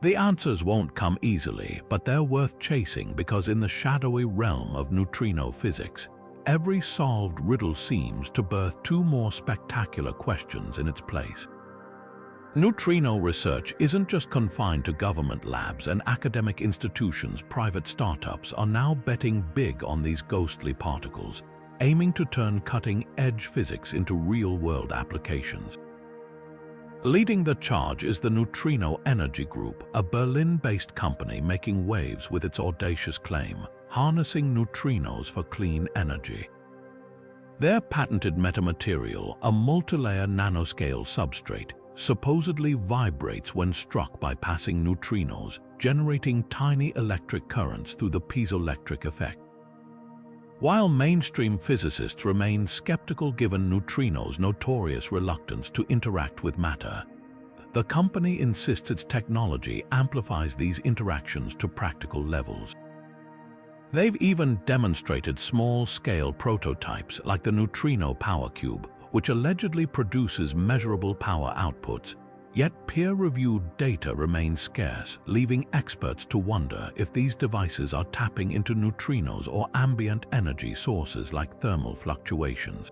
The answers won't come easily, but they're worth chasing, because in the shadowy realm of neutrino physics, every solved riddle seems to birth 2 more spectacular questions in its place. Neutrino research isn't just confined to government labs and academic institutions. Private startups are now betting big on these ghostly particles, aiming to turn cutting-edge physics into real-world applications. Leading the charge is the Neutrino Energy Group, a Berlin-based company making waves with its audacious claim, harnessing neutrinos for clean energy. Their patented metamaterial, a multilayer nanoscale substrate, supposedly vibrates when struck by passing neutrinos, generating tiny electric currents through the piezoelectric effect. While mainstream physicists remain skeptical given neutrinos' notorious reluctance to interact with matter, the company insists its technology amplifies these interactions to practical levels. They've even demonstrated small-scale prototypes like the Neutrino Power Cube, which allegedly produces measurable power outputs. Yet peer-reviewed data remains scarce, leaving experts to wonder if these devices are tapping into neutrinos or ambient energy sources like thermal fluctuations.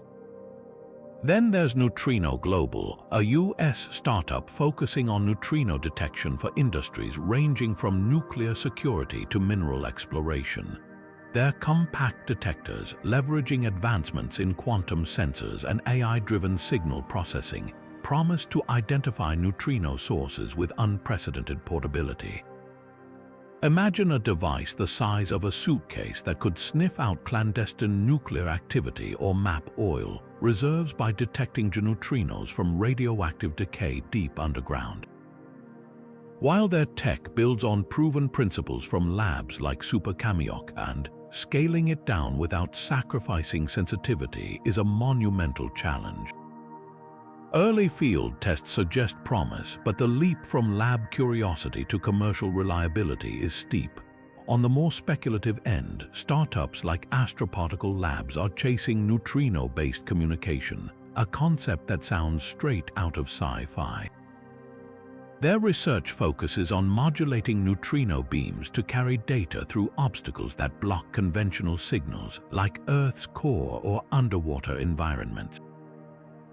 Then there's Neutrino Global, a US startup focusing on neutrino detection for industries ranging from nuclear security to mineral exploration. Their compact detectors, leveraging advancements in quantum sensors and AI-driven signal processing, promise to identify neutrino sources with unprecedented portability. Imagine a device the size of a suitcase that could sniff out clandestine nuclear activity or map oil reserves by detecting neutrinos from radioactive decay deep underground. While their tech builds on proven principles from labs like Super-Kamiokande, scaling it down without sacrificing sensitivity is a monumental challenge. Early field tests suggest promise, but the leap from lab curiosity to commercial reliability is steep. On the more speculative end, startups like Astroparticle Labs are chasing neutrino-based communication, a concept that sounds straight out of sci-fi. Their research focuses on modulating neutrino beams to carry data through obstacles that block conventional signals, like Earth's core or underwater environments.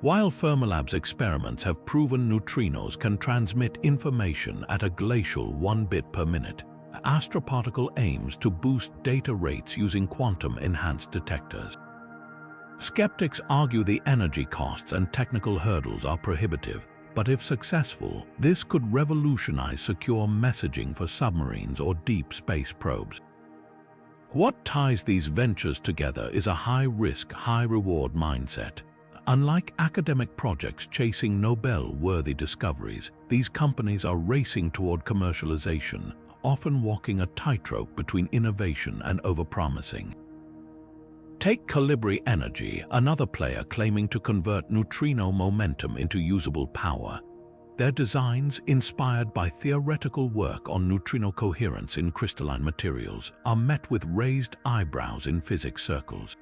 While Fermilab's experiments have proven neutrinos can transmit information at a glacial 1 bit per minute, Astroparticle aims to boost data rates using quantum-enhanced detectors. Skeptics argue the energy costs and technical hurdles are prohibitive, but if successful, this could revolutionize secure messaging for submarines or deep space probes. What ties these ventures together is a high-risk, high-reward mindset. Unlike academic projects chasing Nobel-worthy discoveries, these companies are racing toward commercialization, often walking a tightrope between innovation and overpromising. Take Colibri Energy, another player claiming to convert neutrino momentum into usable power. Their designs, inspired by theoretical work on neutrino coherence in crystalline materials, are met with raised eyebrows in physics circles.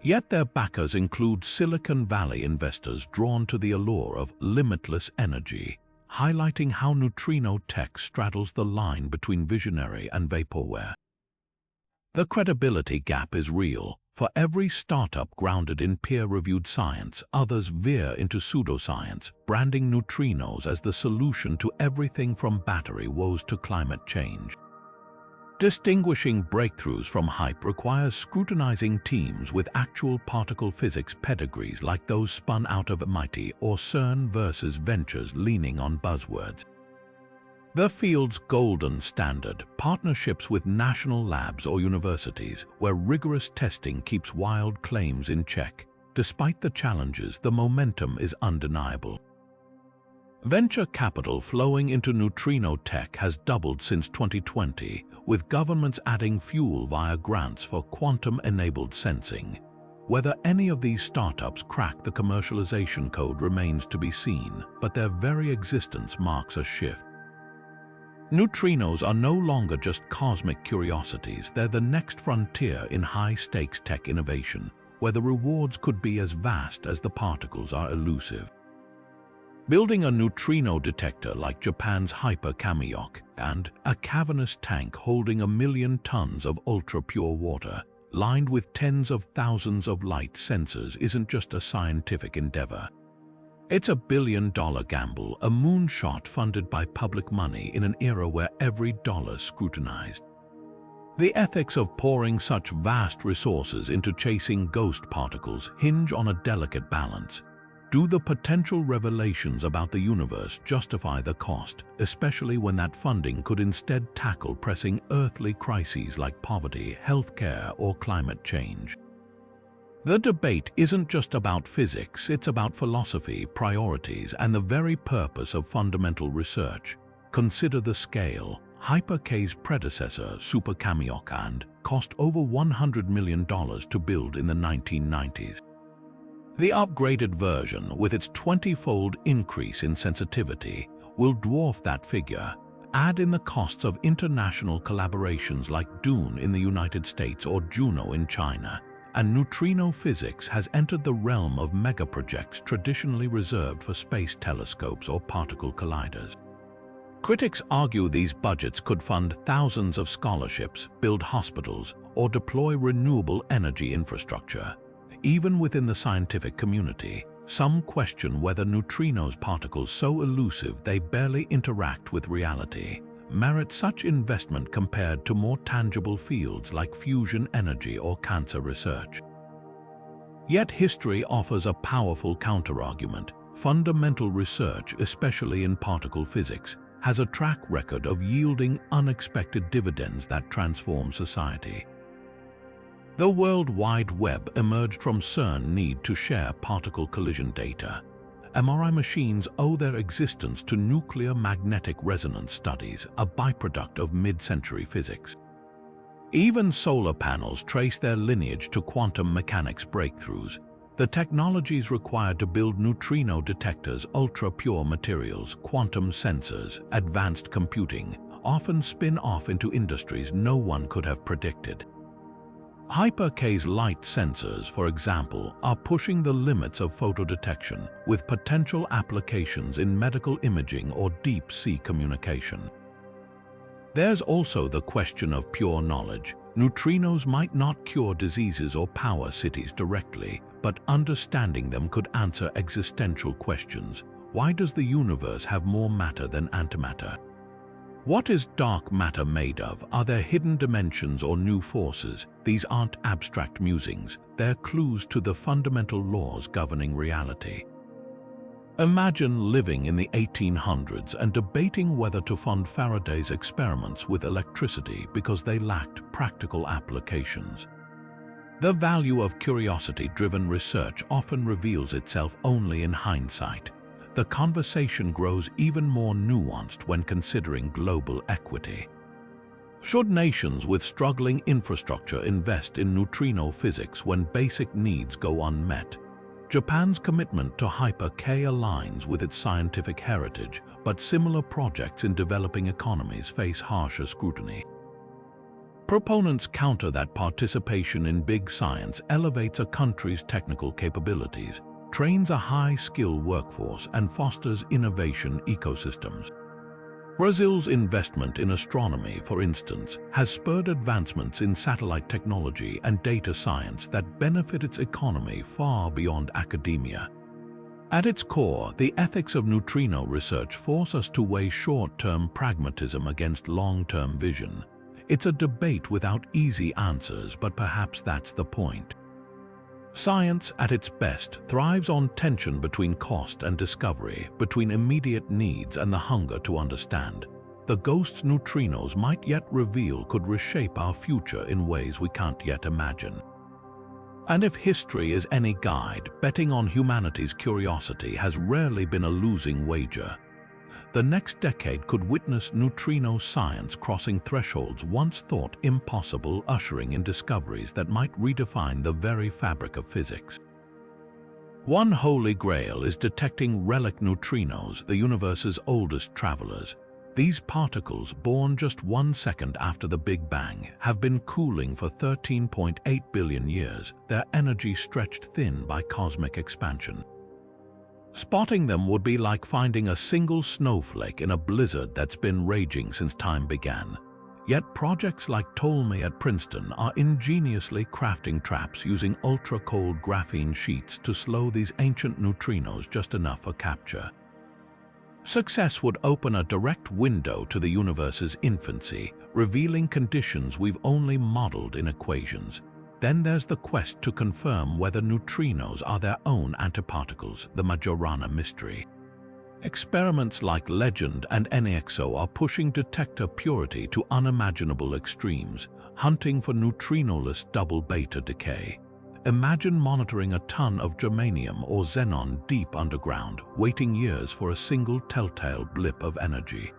Yet their backers include Silicon Valley investors drawn to the allure of limitless energy, highlighting how neutrino tech straddles the line between visionary and vaporware. The credibility gap is real. For every startup grounded in peer-reviewed science, others veer into pseudoscience, branding neutrinos as the solution to everything from battery woes to climate change. Distinguishing breakthroughs from hype requires scrutinizing teams with actual particle physics pedigrees like those spun out of MIT or CERN versus ventures leaning on buzzwords. The field's golden standard, partnerships with national labs or universities where rigorous testing keeps wild claims in check. Despite the challenges, the momentum is undeniable. Venture capital flowing into neutrino tech has doubled since 2020, with governments adding fuel via grants for quantum-enabled sensing. Whether any of these startups crack the commercialization code remains to be seen, but their very existence marks a shift. Neutrinos are no longer just cosmic curiosities, they're the next frontier in high-stakes tech innovation, where the rewards could be as vast as the particles are elusive. Building a neutrino detector like Japan's Super-Kamiokande, a cavernous tank holding 1 million tons of ultra-pure water, lined with tens of thousands of light sensors, isn't just a scientific endeavor. It's a billion-dollar gamble, a moonshot funded by public money in an era where every dollar's scrutinized. The ethics of pouring such vast resources into chasing ghost particles hinge on a delicate balance. Do the potential revelations about the universe justify the cost, especially when that funding could instead tackle pressing earthly crises like poverty, healthcare, or climate change? The debate isn't just about physics, it's about philosophy, priorities, and the very purpose of fundamental research. Consider the scale. Hyper-K's predecessor, Super-Kamiokande, cost over $100 million to build in the 1990s. The upgraded version, with its 20-fold increase in sensitivity, will dwarf that figure. Add in the costs of international collaborations like DUNE in the United States or Juno in China, and neutrino physics has entered the realm of megaprojects traditionally reserved for space telescopes or particle colliders. Critics argue these budgets could fund thousands of scholarships, build hospitals, or deploy renewable energy infrastructure. Even within the scientific community, some question whether neutrinos, particles so elusive they barely interact with reality, merit such investment compared to more tangible fields like fusion energy or cancer research. Yet history offers a powerful counterargument. Fundamental research, especially in particle physics, has a track record of yielding unexpected dividends that transform society. The World Wide Web emerged from CERN's need to share particle collision data. MRI machines owe their existence to nuclear magnetic resonance studies, a byproduct of mid-century physics. Even solar panels trace their lineage to quantum mechanics breakthroughs. The technologies required to build neutrino detectors, ultra-pure materials, quantum sensors, advanced computing, often spin off into industries no one could have predicted. Hyper-K's light sensors, for example, are pushing the limits of photodetection with potential applications in medical imaging or deep-sea communication. There's also the question of pure knowledge. Neutrinos might not cure diseases or power cities directly, but understanding them could answer existential questions. Why does the universe have more matter than antimatter? What is dark matter made of? Are there hidden dimensions or new forces? These aren't abstract musings, they're clues to the fundamental laws governing reality. Imagine living in the 1800s and debating whether to fund Faraday's experiments with electricity because they lacked practical applications. The value of curiosity-driven research often reveals itself only in hindsight. The conversation grows even more nuanced when considering global equity. Should nations with struggling infrastructure invest in neutrino physics when basic needs go unmet? Japan's commitment to Hyper-K aligns with its scientific heritage, but similar projects in developing economies face harsher scrutiny. Proponents counter that participation in big science elevates a country's technical capabilities, trains a high-skill workforce, and fosters innovation ecosystems. Brazil's investment in astronomy, for instance, has spurred advancements in satellite technology and data science that benefit its economy far beyond academia. At its core, the ethics of neutrino research force us to weigh short-term pragmatism against long-term vision. It's a debate without easy answers, but perhaps that's the point. Science, at its best, thrives on tension between cost and discovery, between immediate needs and the hunger to understand. The ghosts neutrinos might yet reveal could reshape our future in ways we can't yet imagine. And if history is any guide, betting on humanity's curiosity has rarely been a losing wager. The next decade could witness neutrino science crossing thresholds once thought impossible, ushering in discoveries that might redefine the very fabric of physics. One holy grail is detecting relic neutrinos, the universe's oldest travelers. These particles, born just 1 second after the Big Bang, have been cooling for 13.8 billion years, their energy stretched thin by cosmic expansion. Spotting them would be like finding a single snowflake in a blizzard that's been raging since time began. Yet projects like Ptolemy at Princeton are ingeniously crafting traps using ultra-cold graphene sheets to slow these ancient neutrinos just enough for capture. Success would open a direct window to the universe's infancy, revealing conditions we've only modeled in equations. Then there's the quest to confirm whether neutrinos are their own antiparticles, the Majorana mystery. Experiments like LEGEND and NEXO are pushing detector purity to unimaginable extremes, hunting for neutrinoless double beta decay. Imagine monitoring a ton of germanium or xenon deep underground, waiting years for a single telltale blip of energy.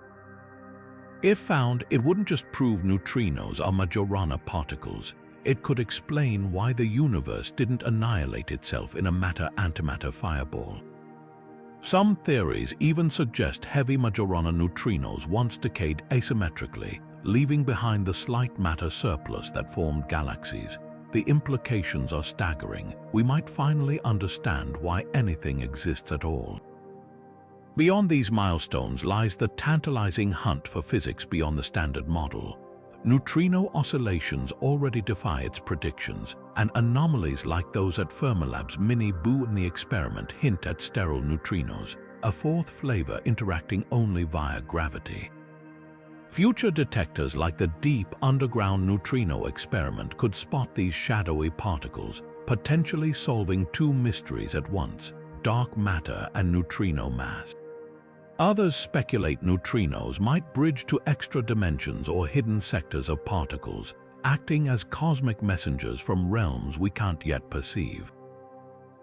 If found, it wouldn't just prove neutrinos are Majorana particles. It could explain why the universe didn't annihilate itself in a matter-antimatter fireball. Some theories even suggest heavy Majorana neutrinos once decayed asymmetrically, leaving behind the slight matter surplus that formed galaxies. The implications are staggering. We might finally understand why anything exists at all. Beyond these milestones lies the tantalizing hunt for physics beyond the standard model. Neutrino oscillations already defy its predictions, and anomalies like those at Fermilab's mini-Buoy experiment hint at sterile neutrinos, a fourth flavor interacting only via gravity. Future detectors like the Deep Underground Neutrino experiment could spot these shadowy particles, potentially solving two mysteries at once: dark matter and neutrino mass. Others speculate neutrinos might bridge to extra dimensions or hidden sectors of particles, acting as cosmic messengers from realms we can't yet perceive.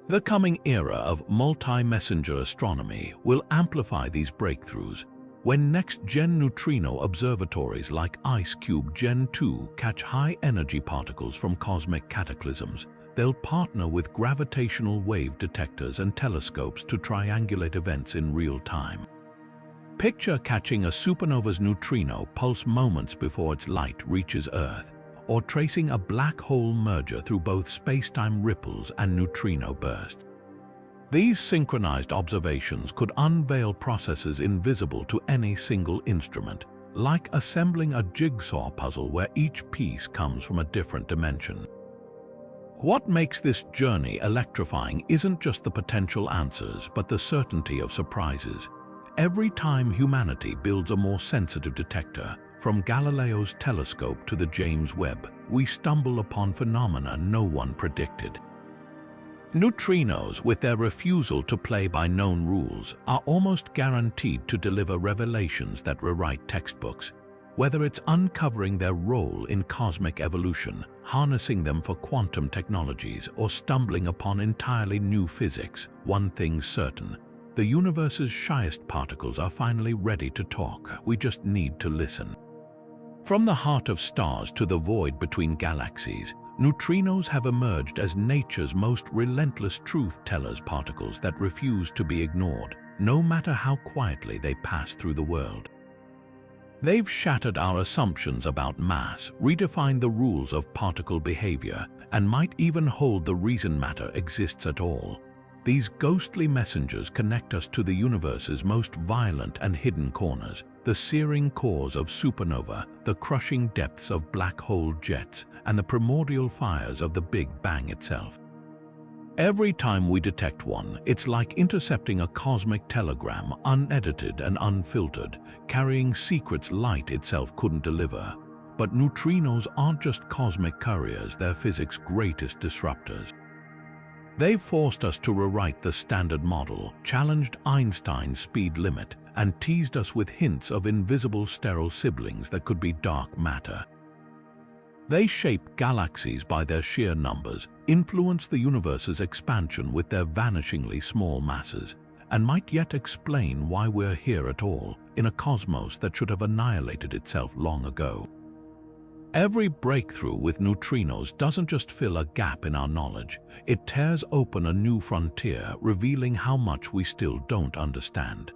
The coming era of multi-messenger astronomy will amplify these breakthroughs. When next-gen neutrino observatories like IceCube Gen 2 catch high-energy particles from cosmic cataclysms, they'll partner with gravitational wave detectors and telescopes to triangulate events in real time. Picture catching a supernova's neutrino pulse moments before its light reaches Earth, or tracing a black hole merger through both space-time ripples and neutrino bursts. These synchronized observations could unveil processes invisible to any single instrument, like assembling a jigsaw puzzle where each piece comes from a different dimension. What makes this journey electrifying isn't just the potential answers, but the certainty of surprises. Every time humanity builds a more sensitive detector, from Galileo's telescope to the James Webb, we stumble upon phenomena no one predicted. Neutrinos, with their refusal to play by known rules, are almost guaranteed to deliver revelations that rewrite textbooks. Whether it's uncovering their role in cosmic evolution, harnessing them for quantum technologies, or stumbling upon entirely new physics, one thing's certain: the universe's shyest particles are finally ready to talk. We just need to listen. From the heart of stars to the void between galaxies, neutrinos have emerged as nature's most relentless truth-tellers, particles that refuse to be ignored, no matter how quietly they pass through the world. They've shattered our assumptions about mass, redefined the rules of particle behavior, and might even hold the reason matter exists at all. These ghostly messengers connect us to the universe's most violent and hidden corners, the searing cores of supernova, the crushing depths of black hole jets, and the primordial fires of the Big Bang itself. Every time we detect one, it's like intercepting a cosmic telegram, unedited and unfiltered, carrying secrets light itself couldn't deliver. But neutrinos aren't just cosmic couriers, they're physics' greatest disruptors. They've forced us to rewrite the standard model, challenged Einstein's speed limit, and teased us with hints of invisible sterile siblings that could be dark matter. They shape galaxies by their sheer numbers, influence the universe's expansion with their vanishingly small masses, and might yet explain why we're here at all, in a cosmos that should have annihilated itself long ago. Every breakthrough with neutrinos doesn't just fill a gap in our knowledge, it tears open a new frontier, revealing how much we still don't understand.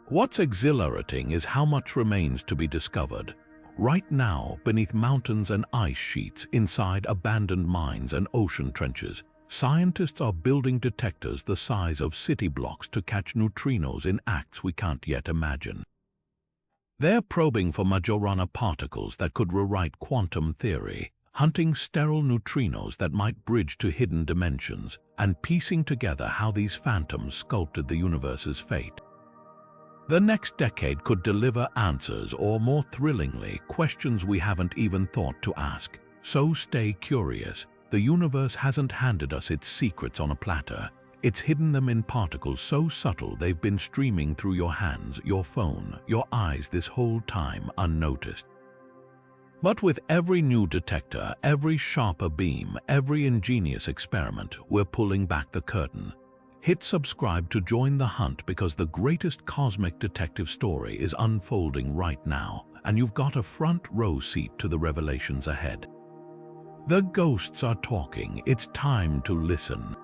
What's exhilarating is how much remains to be discovered. Right now, beneath mountains and ice sheets, inside abandoned mines and ocean trenches, scientists are building detectors the size of city blocks to catch neutrinos in acts we can't yet imagine. They're probing for Majorana particles that could rewrite quantum theory, hunting sterile neutrinos that might bridge to hidden dimensions, and piecing together how these phantoms sculpted the universe's fate. The next decade could deliver answers, or more thrillingly, questions we haven't even thought to ask. So stay curious. The universe hasn't handed us its secrets on a platter. It's hidden them in particles so subtle they've been streaming through your hands, your phone, your eyes this whole time unnoticed. But with every new detector, every sharper beam, every ingenious experiment, we're pulling back the curtain. Hit subscribe to join the hunt, because the greatest cosmic detective story is unfolding right now, and you've got a front row seat to the revelations ahead. The ghosts are talking. It's time to listen.